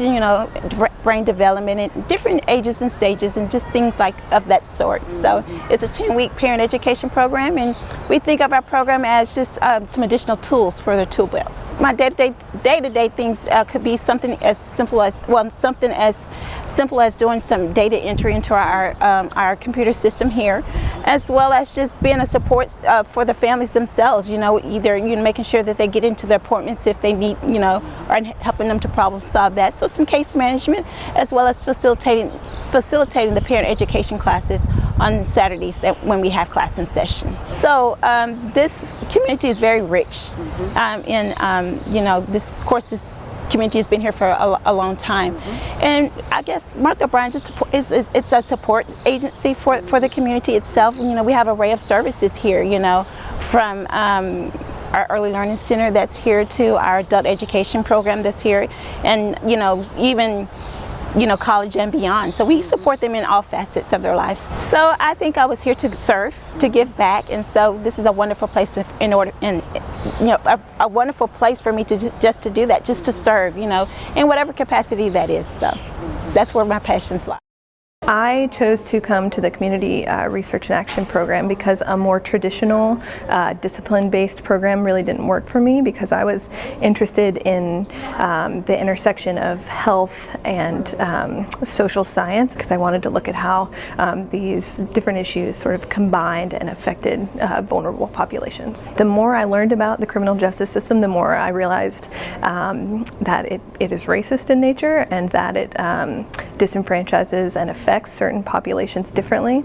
brain development at different ages and stages and just things of that sort. So it's a 10-week parent education program, and we think of our program as just some additional tools for their tool belts. My day-to-day things could be something as simple as doing some data entry into our computer system here, as well as just being a support for the families themselves. Either making sure that they get into their appointments if they need, or helping them to problem solve that. So some case management, as well as facilitating the parent education classes on Saturdays when we have class in session. So this community is very rich. This course community has been here for a long time, and I guess Martha O'Brien it's a support agency for the community itself. We have an array of services here, from our early learning center that's here to our adult education program that's here, and even college and beyond. So we support them in all facets of their lives. So I think I was here to serve, to give back, and so this is a wonderful place a wonderful place for me to do that, just to serve, in whatever capacity that is. So that's where my passions lie. I chose to come to the Community Research and Action Program because a more traditional discipline-based program really didn't work for me, because I was interested in the intersection of health and social science, because I wanted to look at how these different issues sort of combined and affected vulnerable populations. The more I learned about the criminal justice system, the more I realized that it is racist in nature, and that it disenfranchises and affects certain populations differently.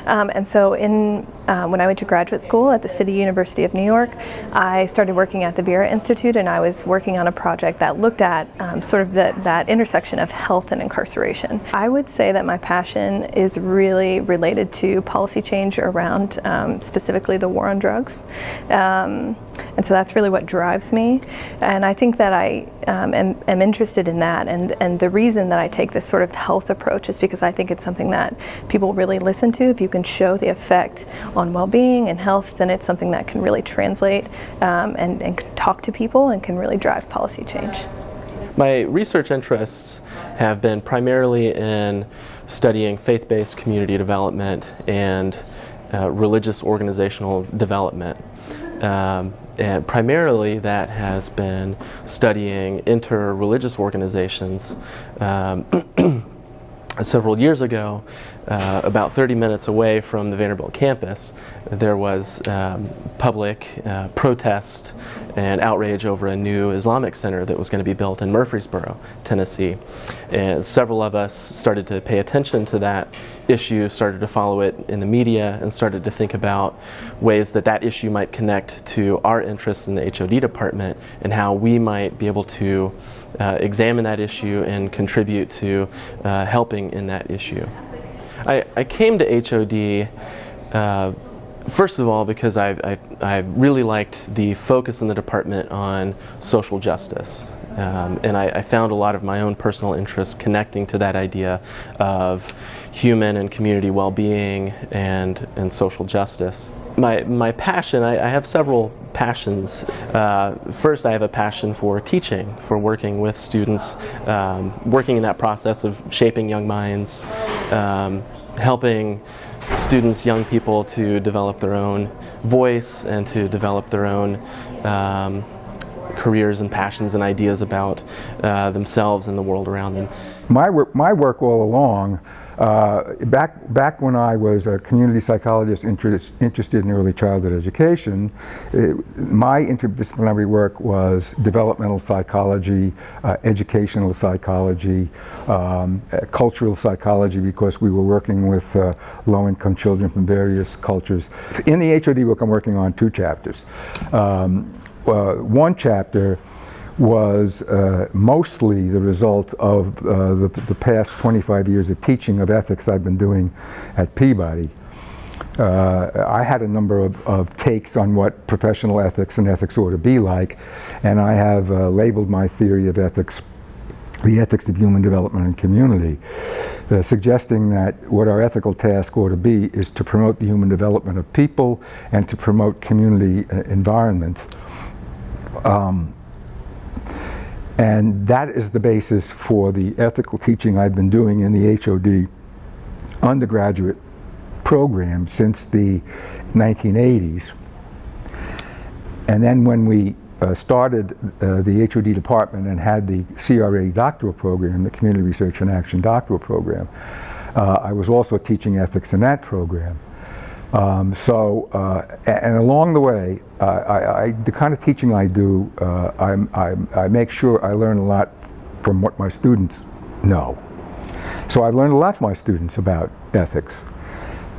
And so when I went to graduate school at the City University of New York, I started working at the Vera Institute, and I was working on a project that looked at sort of that intersection of health and incarceration. I would say that my passion is really related to policy change around specifically the war on drugs. And so that's really what drives me. And I think that I am interested in that. And the reason that I take this sort of health approach is because I think it's something that people really listen to. If you can show the effect on well-being and health, then it's something that can really translate and can talk to people and can really drive policy change. My research interests have been primarily in studying faith-based community development and religious organizational development. And primarily that has been studying inter-religious organizations. Several years ago, about 30 minutes away from the Vanderbilt campus, there was public protest and outrage over a new Islamic center that was going to be built in Murfreesboro, Tennessee. And several of us started to pay attention to that issue, started to follow it in the media, and started to think about ways that that issue might connect to our interests in the HOD department and how we might be able to examine that issue and contribute to helping in that issue. I came to HOD first of all because I really liked the focus in the department on social justice. And I found a lot of my own personal interests connecting to that idea of human and community well-being and social justice. My passion, I have several passions. First, I have a passion for teaching, for working with students, working in that process of shaping young minds, helping students, young people to develop their own voice and to develop their own careers and passions and ideas about themselves and the world around them. My work all along, back when I was a community psychologist interested in early childhood education, my interdisciplinary work was developmental psychology, educational psychology, cultural psychology, because we were working with low-income children from various cultures. In the HOD book, I'm working on 2 chapters. One chapter was mostly the result of the past 25 years of teaching of ethics I've been doing at Peabody. I had a number of takes on what professional ethics and ethics ought to be like, and I have labeled my theory of ethics the ethics of human development and community, suggesting that what our ethical task ought to be is to promote the human development of people and to promote community environments. And that is the basis for the ethical teaching I've been doing in the HOD undergraduate program since the 1980s. And then when we started the HOD department and had the CRA doctoral program, the Community Research and Action doctoral program, I was also teaching ethics in that program. And along the way, the kind of teaching I do, I make sure I learn a lot from what my students know. So I've learned a lot from my students about ethics.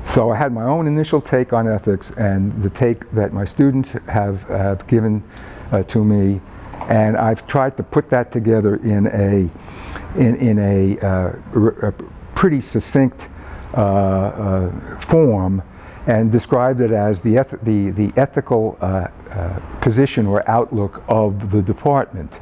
So I had my own initial take on ethics and the take that my students have given to me, and I've tried to put that together in a pretty succinct form, and described it as the ethical position or outlook of the department.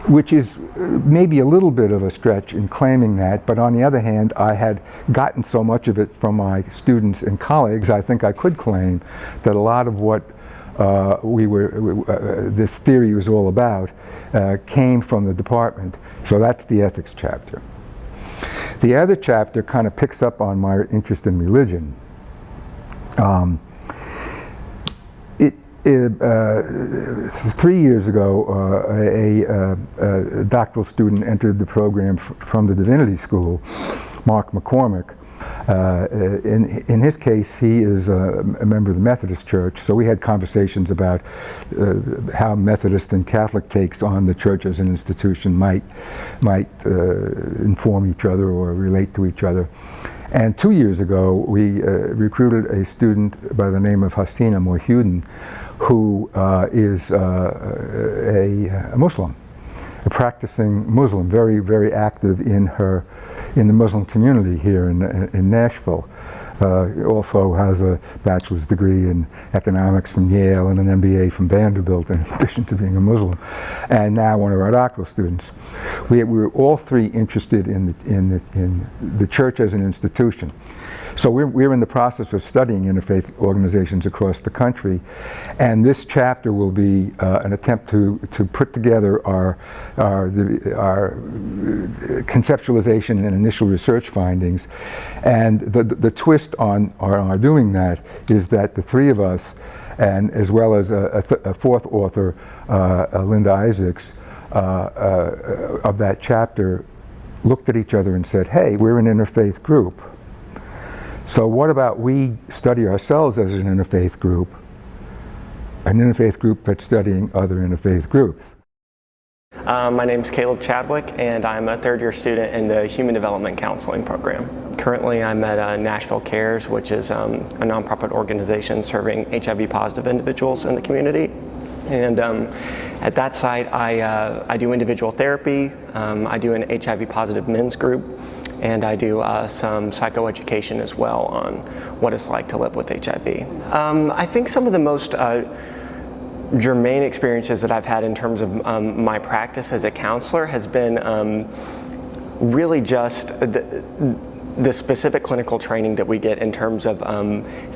which is maybe a little bit of a stretch in claiming that, but on the other hand, I had gotten so much of it from my students and colleagues, I think I could claim that a lot of what this theory was all about came from the department. So that's the ethics chapter. The other chapter kind of picks up on my interest in religion. 3 years ago, a doctoral student entered the program from the Divinity School, Mark McCormack. In his case, he is a member of the Methodist Church, so we had conversations about how Methodist and Catholic takes on the church as an institution might inform each other or relate to each other. And 2 years ago, we recruited a student by the name of Hasina Mohudin, who is a Muslim, a practicing Muslim, very, very active in the Muslim community here in Nashville. Also has a bachelor's degree in economics from Yale and an MBA from Vanderbilt, in addition to being a Muslim, and now one of our doctoral students. We were all three interested in the church as an institution. So we're in the process of studying interfaith organizations across the country, and this chapter will be an attempt to put together our conceptualization and initial research findings. And the twist on our doing that is that the three of us, and as well as a fourth author, Linda Isaacs, of that chapter, looked at each other and said, hey, we're an interfaith group. So what about we study ourselves as an interfaith group that's studying other interfaith groups? My name is Caleb Chadwick, and I'm a third-year student in the Human Development Counseling Program. Currently, I'm at Nashville Cares, which is a nonprofit organization serving HIV-positive individuals in the community. And at that site, I do individual therapy, I do an HIV-positive men's group, and I do some psychoeducation as well on what it's like to live with HIV. I think some of the most germane experiences that I've had in terms of my practice as a counselor has been really just the specific clinical training that we get in terms of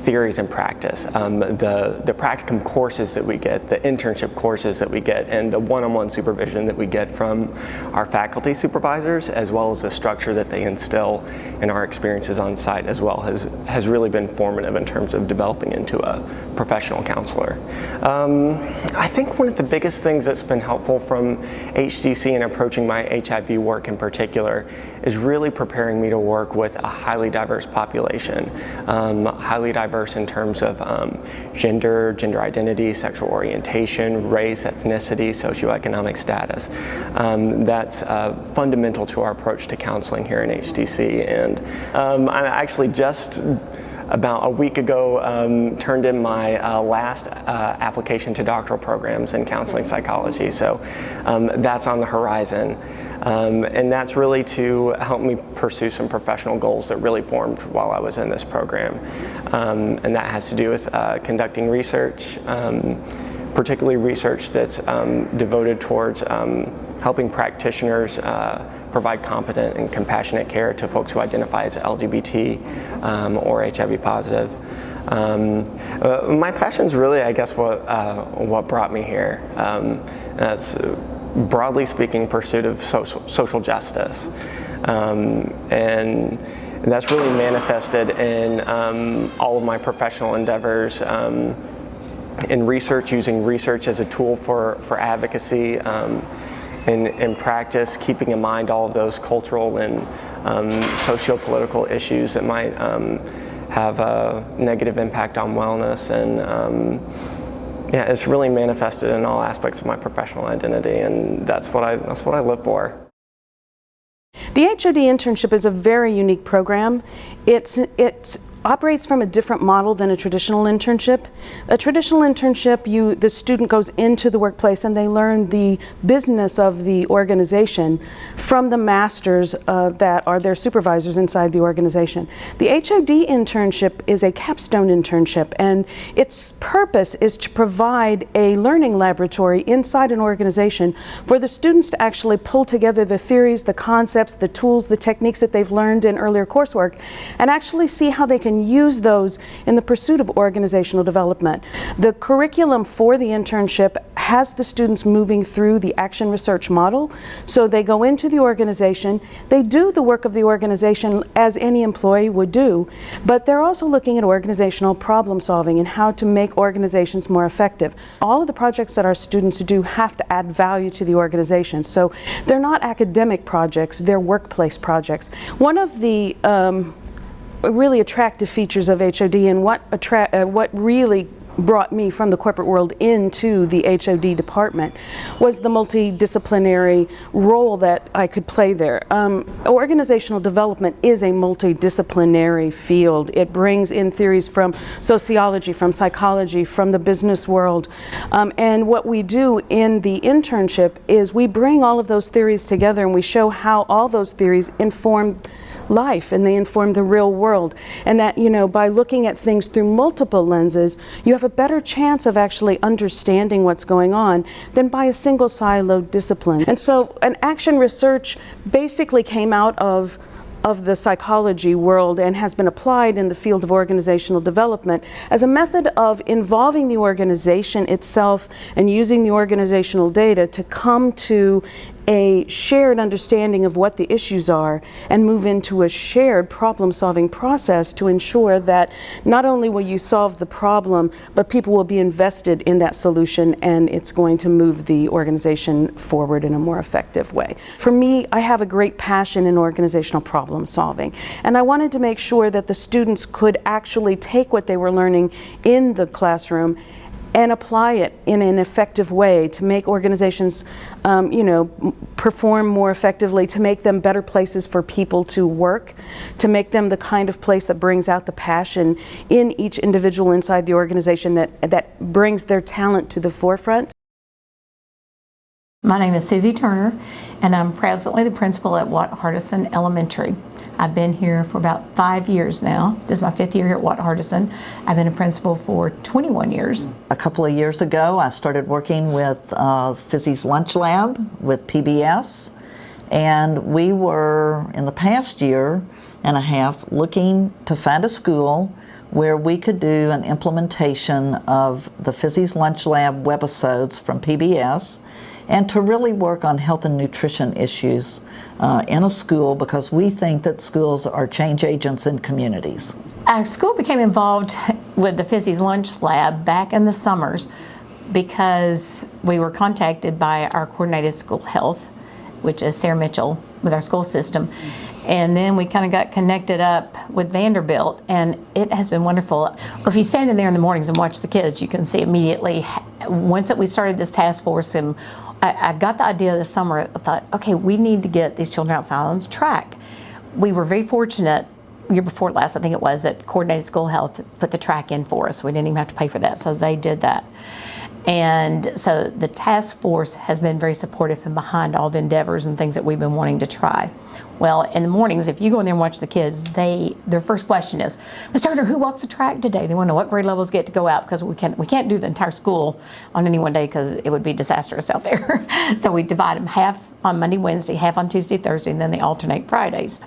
theories and practice, the practicum courses that we get, the internship courses that we get, and the one-on-one supervision that we get from our faculty supervisors, as well as the structure that they instill in our experiences on site as well, has really been formative in terms of developing into a professional counselor. I think one of the biggest things that's been helpful from HDC in approaching my HIV work in particular is really preparing me to work with a highly diverse population, highly diverse in terms of gender identity, sexual orientation, race, ethnicity, socioeconomic status. That's fundamental to our approach to counseling here in HDC. And I actually just about a week ago turned in my last application to doctoral programs in counseling psychology. So that's on the horizon. And that's really to help me pursue some professional goals that really formed while I was in this program. And that has to do with conducting research, particularly research that's devoted towards helping practitioners provide competent and compassionate care to folks who identify as LGBT or HIV positive. My passion's really, I guess, what brought me here. That's broadly speaking, pursuit of social justice. And that's really manifested in all of my professional endeavors, in research, using research as a tool for advocacy, in practice, keeping in mind all of those cultural and socio-political issues that might have a negative impact on wellness. And yeah, it's really manifested in all aspects of my professional identity, and that's what I live for. The HOD internship is a very unique program. It's operates from a different model than a traditional internship. A traditional internship, the student goes into the workplace and they learn the business of the organization from the masters that are their supervisors inside the organization. The HOD internship is a capstone internship, and its purpose is to provide a learning laboratory inside an organization for the students to actually pull together the theories, the concepts, the tools, the techniques that they've learned in earlier coursework, and actually see how they can use those in the pursuit of organizational development. The curriculum for the internship has the students moving through the action research model. So they go into the organization, they do the work of the organization as any employee would do, but they're also looking at organizational problem solving and how to make organizations more effective. All of the projects that our students do have to add value to the organization. So they're not academic projects, they're workplace projects. One of the really attractive features of HOD, and what really brought me from the corporate world into the HOD department, was the multidisciplinary role that I could play there. Organizational development is a multidisciplinary field. It brings in theories from sociology, from psychology, from the business world. And what we do in the internship is we bring all of those theories together and we show how all those theories inform life and they inform the real world, and that, you know, by looking at things through multiple lenses, you have a better chance of actually understanding what's going on than by a single siloed discipline. And so an action research basically came out of the psychology world and has been applied in the field of organizational development as a method of involving the organization itself and using the organizational data to come to a shared understanding of what the issues are and move into a shared problem-solving process to ensure that not only will you solve the problem, but people will be invested in that solution, and it's going to move the organization forward in a more effective way. For me, I have a great passion in organizational problem solving, and I wanted to make sure that the students could actually take what they were learning in the classroom and apply it in an effective way to make organizations perform more effectively, to make them better places for people to work, to make them the kind of place that brings out the passion in each individual inside the organization, that brings their talent to the forefront. My name is Susie Turner, and I'm presently the principal at Watt Hardison Elementary. I've been here for about 5 years now. This is my 5th year here at Watt Hardison. I've been a principal for 21 years. A couple of years ago, I started working with Fizzy's Lunch Lab with PBS, and we were, in the past year and a half, looking to find a school where we could do an implementation of the Fizzy's Lunch Lab webisodes from PBS, and to really work on health and nutrition issues in a school, because we think that schools are change agents in communities. Our school became involved with the Fizzy's Lunch Lab back in the summers because we were contacted by our coordinated school health, which is Sarah Mitchell, with our school system. And then we kind of got connected up with Vanderbilt, and it has been wonderful. If you stand in there in the mornings and watch the kids, you can see immediately, once that we started this task force, and I got the idea this summer, I thought, okay, we need to get these children outside on the track. We were very fortunate, year before last, I think it was, that Coordinated School Health put the track in for us. We didn't even have to pay for that, so they did that. And so the task force has been very supportive and behind all the endeavors and things that we've been wanting to try. Well, in the mornings, if you go in there and watch the kids, their first question is, Ms. Turner, who walks the track today? They want to know what grade levels get to go out, because we can't do the entire school on any one day because it would be disastrous out there. So we divide them half on Monday, Wednesday, half on Tuesday, Thursday, and then they alternate Fridays.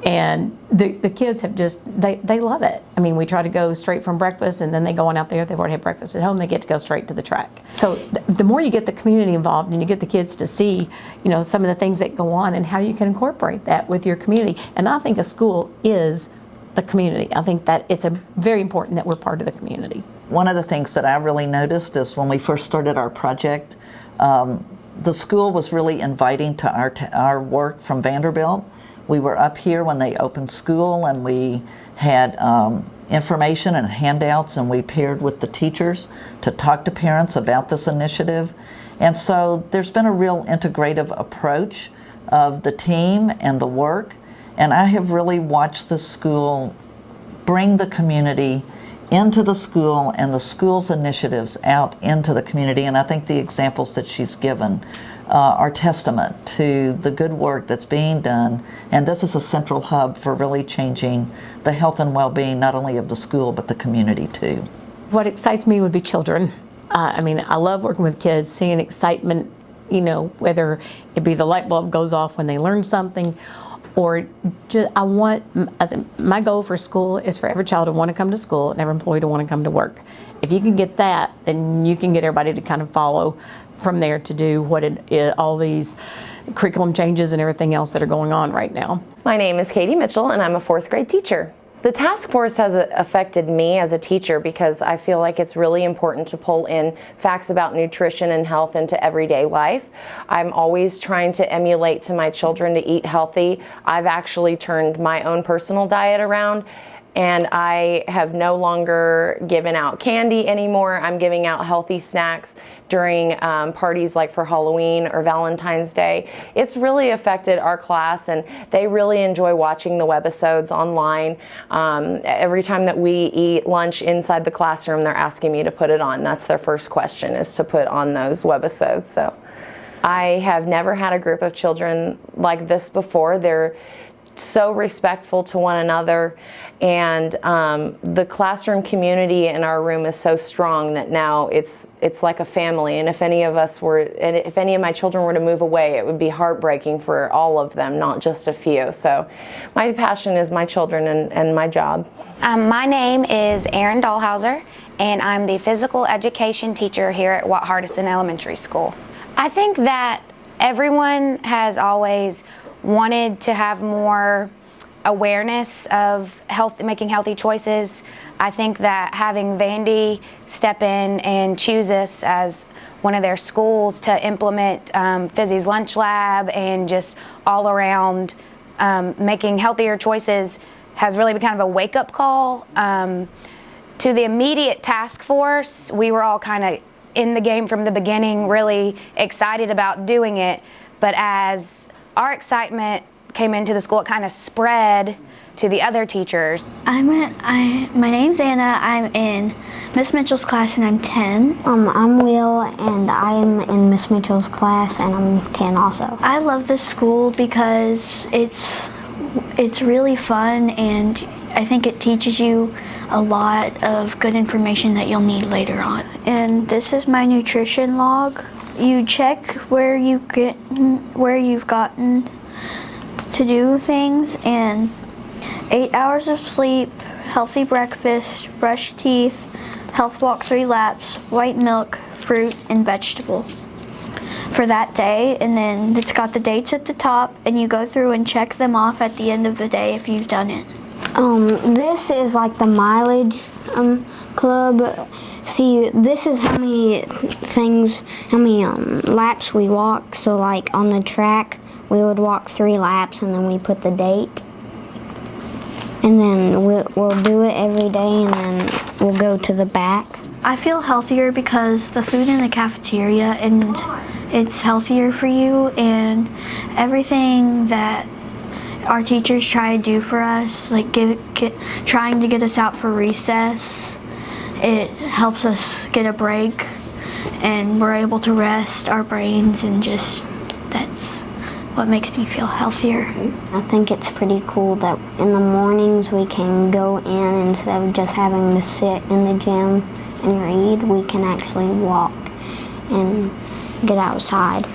And the kids have just, they love it. I mean, we try to go straight from breakfast, and then they go on out there. They've already had breakfast at home. They get to go straight to the track. So the more you get the community involved and you get the kids to see, some of the things that go on and how you can incorporate that with your community. And I think a school is the community. I think that it's very important that we're part of the community. One of the things that I really noticed is when we first started our project, the school was really inviting to our work from Vanderbilt. We were up here when they opened school, and we had information and handouts, and we paired with the teachers to talk to parents about this initiative. And so there's been a real integrative approach of the team and the work, and I have really watched this school bring the community into the school and the school's initiatives out into the community. And I think the examples that she's given are testament to the good work that's being done. And this is a central hub for really changing the health and well-being, not only of the school, but the community too. What excites me would be children. I mean, I love working with kids, seeing excitement, you know, whether it be the light bulb goes off when they learn something, or just, my goal for school is for every child to want to come to school and every employee to want to come to work. If you can get that, then you can get everybody to kind of follow from there to do what all these curriculum changes and everything else that are going on right now. My name is Katie Mitchell and I'm a 4th grade teacher. The task force has affected me as a teacher because I feel like it's really important to pull in facts about nutrition and health into everyday life. I'm always trying to emulate to my children to eat healthy. I've actually turned my own personal diet around, and I have no longer given out candy anymore. I'm giving out healthy snacks during parties like for Halloween or Valentine's Day. It's really affected our class, and they really enjoy watching the webisodes online. Every time that we eat lunch inside the classroom, they're asking me to put it on. That's their first question, is to put on those webisodes. So I have never had a group of children like this before. They're so respectful to one another, and the classroom community in our room is so strong that now it's like a family. And if any of my children were to move away, it would be heartbreaking for all of them, not just a few. So my passion is my children and my job. My name is Erin Dahlhauser, and I'm the physical education teacher here at Watt Hardison Elementary School. I think that everyone has always wanted to have more awareness of making healthy choices. I think that having Vandy step in and choose us as one of their schools to implement Fizzy's Lunch Lab and just all around making healthier choices has really been kind of a wake-up call. To the immediate task force, we were all kind of in the game from the beginning, really excited about doing it, but as our excitement came into the school, it kind of spread to the other teachers. My name's Anna. I'm in Miss Mitchell's class and I'm 10. I'm Will and I'm in Miss Mitchell's class and I'm 10 also. I love this school because it's really fun, and I think it teaches you a lot of good information that you'll need later on. And this is my nutrition log. You check where you've gotten to do things, and 8 hours of sleep, healthy breakfast, brush teeth, health walk 3 laps, white milk, fruit, and vegetable for that day. And then it's got the dates at the top, and you go through and check them off at the end of the day if you've done it. This is like the mileage club. See, this is how many laps we walk. So like on the track, we would walk 3 laps and then we put the date. And then we'll do it every day, and then we'll go to the back. I feel healthier because the food in the cafeteria, and it's healthier for you, and everything that our teachers try to do for us, like trying to get us out for recess, it helps us get a break, and we're able to rest our brains, and just that's what makes me feel healthier. I think it's pretty cool that in the mornings we can go in instead of just having to sit in the gym and read. We can actually walk and get outside.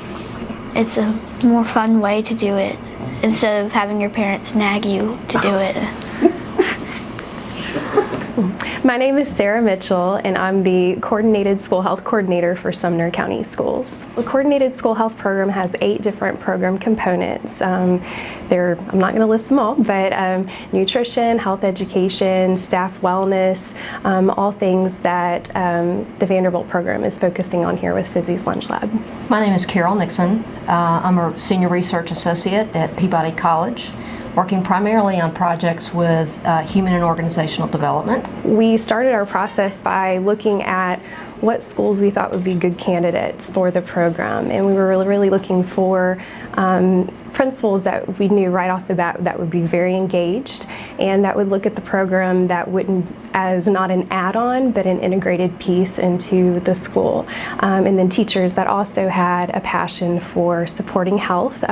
It's a more fun way to do it instead of having your parents nag you to do it. My name is Sarah Mitchell, and I'm the Coordinated School Health Coordinator for Sumner County Schools. The Coordinated School Health Program has 8 different program components. I'm not going to list them all, but nutrition, health education, staff wellness, all things that the Vanderbilt program is focusing on here with Fizzy's Lunch Lab. My name is Carol Nixon. I'm a Senior Research Associate at Peabody College, working primarily on projects with human and organizational development. We started our process by looking at what schools we thought would be good candidates for the program, and we were really looking for principals that we knew right off the bat that would be very engaged and that would look at the program that wouldn't as not an add-on but an integrated piece into the school. And then teachers that also had a passion for supporting health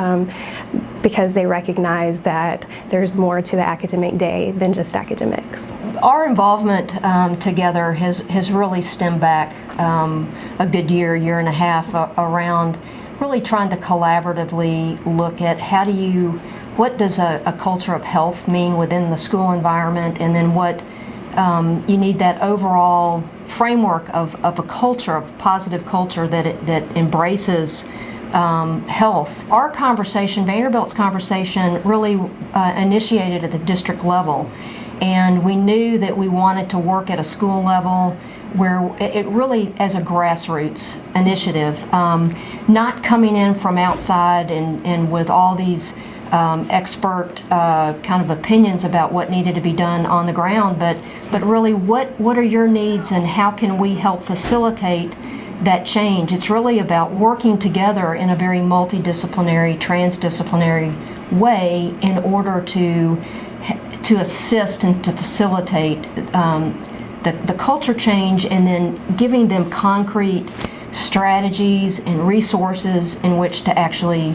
because they recognize that there's more to the academic day than just academics. Our involvement together has really stemmed back a good year and a half around really trying to collaboratively look at what does a culture of health mean within the school environment, and then what you need that overall framework of a culture, of positive culture that embraces health. Our conversation, Vanderbilt's conversation, really initiated at the district level, and we knew that we wanted to work at a school level where it really, as a grassroots initiative, not coming in from outside and with all these expert kind of opinions about what needed to be done on the ground, but really what are your needs and how can we help facilitate that change. It's really about working together in a very multidisciplinary, transdisciplinary way in order to assist and to facilitate the culture change, and then giving them concrete strategies and resources in which to actually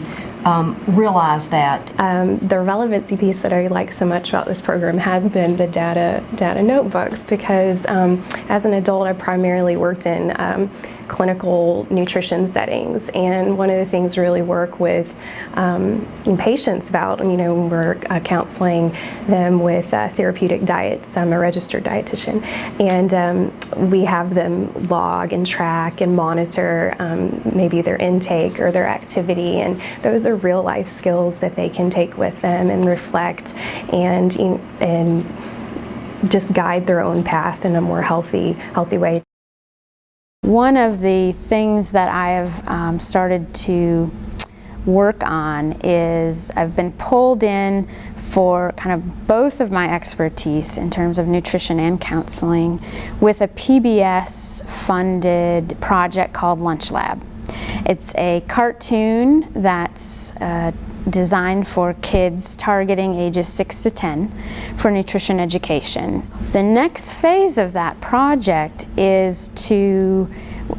realize that. The relevancy piece that I like so much about this program has been the data notebooks, because as an adult I primarily worked in clinical nutrition settings, and one of the things we really work with patients about, when we're counseling them with therapeutic diets. I'm a registered dietitian, and we have them log and track and monitor maybe their intake or their activity, and those are real life skills that they can take with them and reflect and just guide their own path in a more healthy way. One of the things that I have started to work on is I've been pulled in for kind of both of my expertise in terms of nutrition and counseling with a PBS funded project called Lunch Lab. It's a cartoon that's designed for kids targeting ages 6 to 10 for nutrition education. The next phase of that project is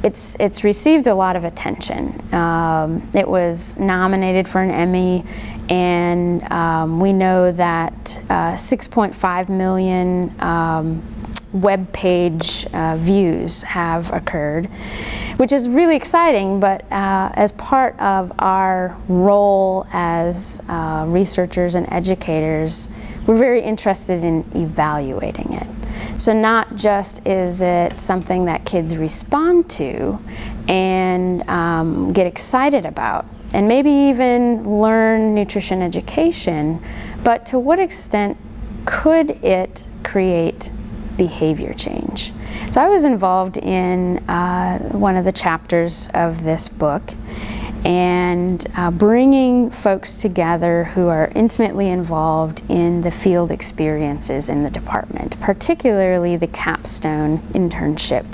it's received a lot of attention. It was nominated for an Emmy, and we know that 6.5 million web page views have occurred, which is really exciting, but as part of our role as researchers and educators, we're very interested in evaluating it. So not just is it something that kids respond to and get excited about, and maybe even learn nutrition education, but to what extent could it create behavior change? So I was involved in one of the chapters of this book, and bringing folks together who are intimately involved in the field experiences in the department, particularly the capstone internship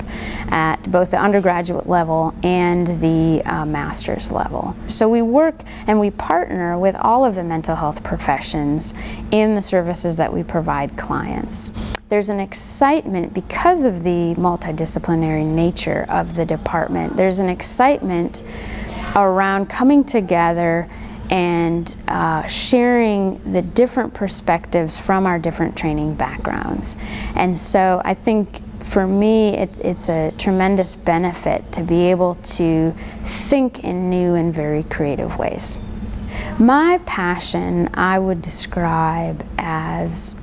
at both the undergraduate level and the master's level. So we work and we partner with all of the mental health professions in the services that we provide clients. There's an excitement because of the multidisciplinary nature of the department. There's an excitement around coming together and sharing the different perspectives from our different training backgrounds. And so I think for me it's a tremendous benefit to be able to think in new and very creative ways. My passion I would describe as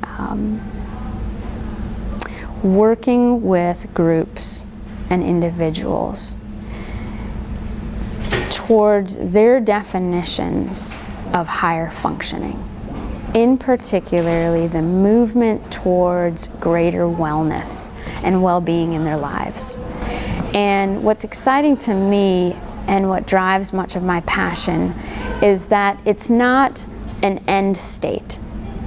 working with groups and individuals towards their definitions of higher functioning, in particularly the movement towards greater wellness and well-being in their lives. And what's exciting to me and what drives much of my passion is that it's not an end state,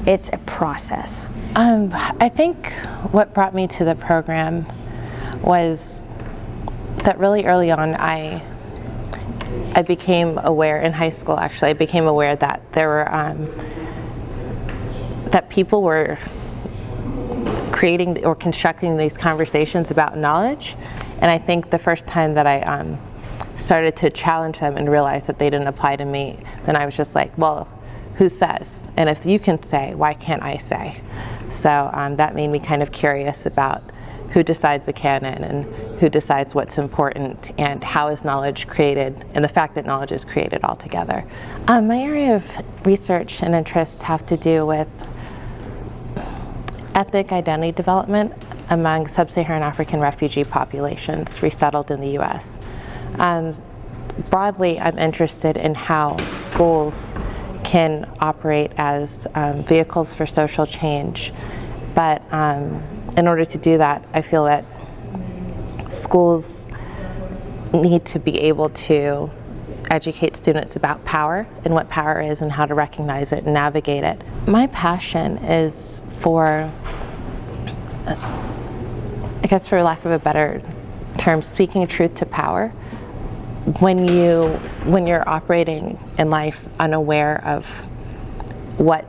it's a process. I think what brought me to the program was that really early on I became aware, in high school actually, I became aware that there that people were creating or constructing these conversations about knowledge. And I think the first time that I started to challenge them and realize that they didn't apply to me, then I was just like, well, who says? And if you can say, why can't I say? So that made me kind of curious about who decides the canon and who decides what's important and how is knowledge created, and the fact that knowledge is created altogether. My area of research and interests have to do with ethnic identity development among sub-Saharan African refugee populations resettled in the U.S. Broadly, I'm interested in how schools can operate as vehicles for social change, but in order to do that, I feel that schools need to be able to educate students about power and what power is and how to recognize it and navigate it. My passion is for, I guess for lack of a better term, speaking truth to power. When you're operating in life unaware of what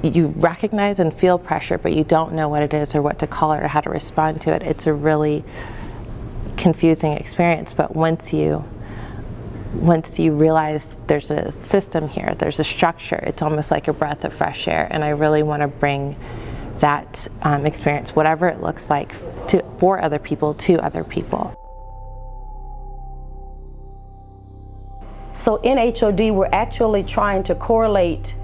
you recognize and feel pressure, but you don't know what it is or what to call it or how to respond to it, it's a really confusing experience. But once you realize there's a system here, there's a structure, it's almost like a breath of fresh air. And I really want to bring that experience, whatever it looks like, for other people, to other people. So in HOD, we're actually trying to correlate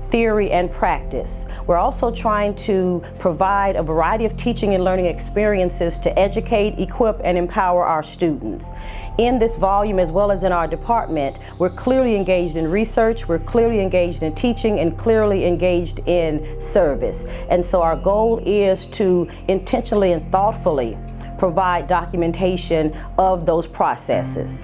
theory and practice. We're also trying to provide a variety of teaching and learning experiences to educate, equip, and empower our students. In this volume, as well as in our department, we're clearly engaged in research, we're clearly engaged in teaching, and clearly engaged in service. And so our goal is to intentionally and thoughtfully provide documentation of those processes.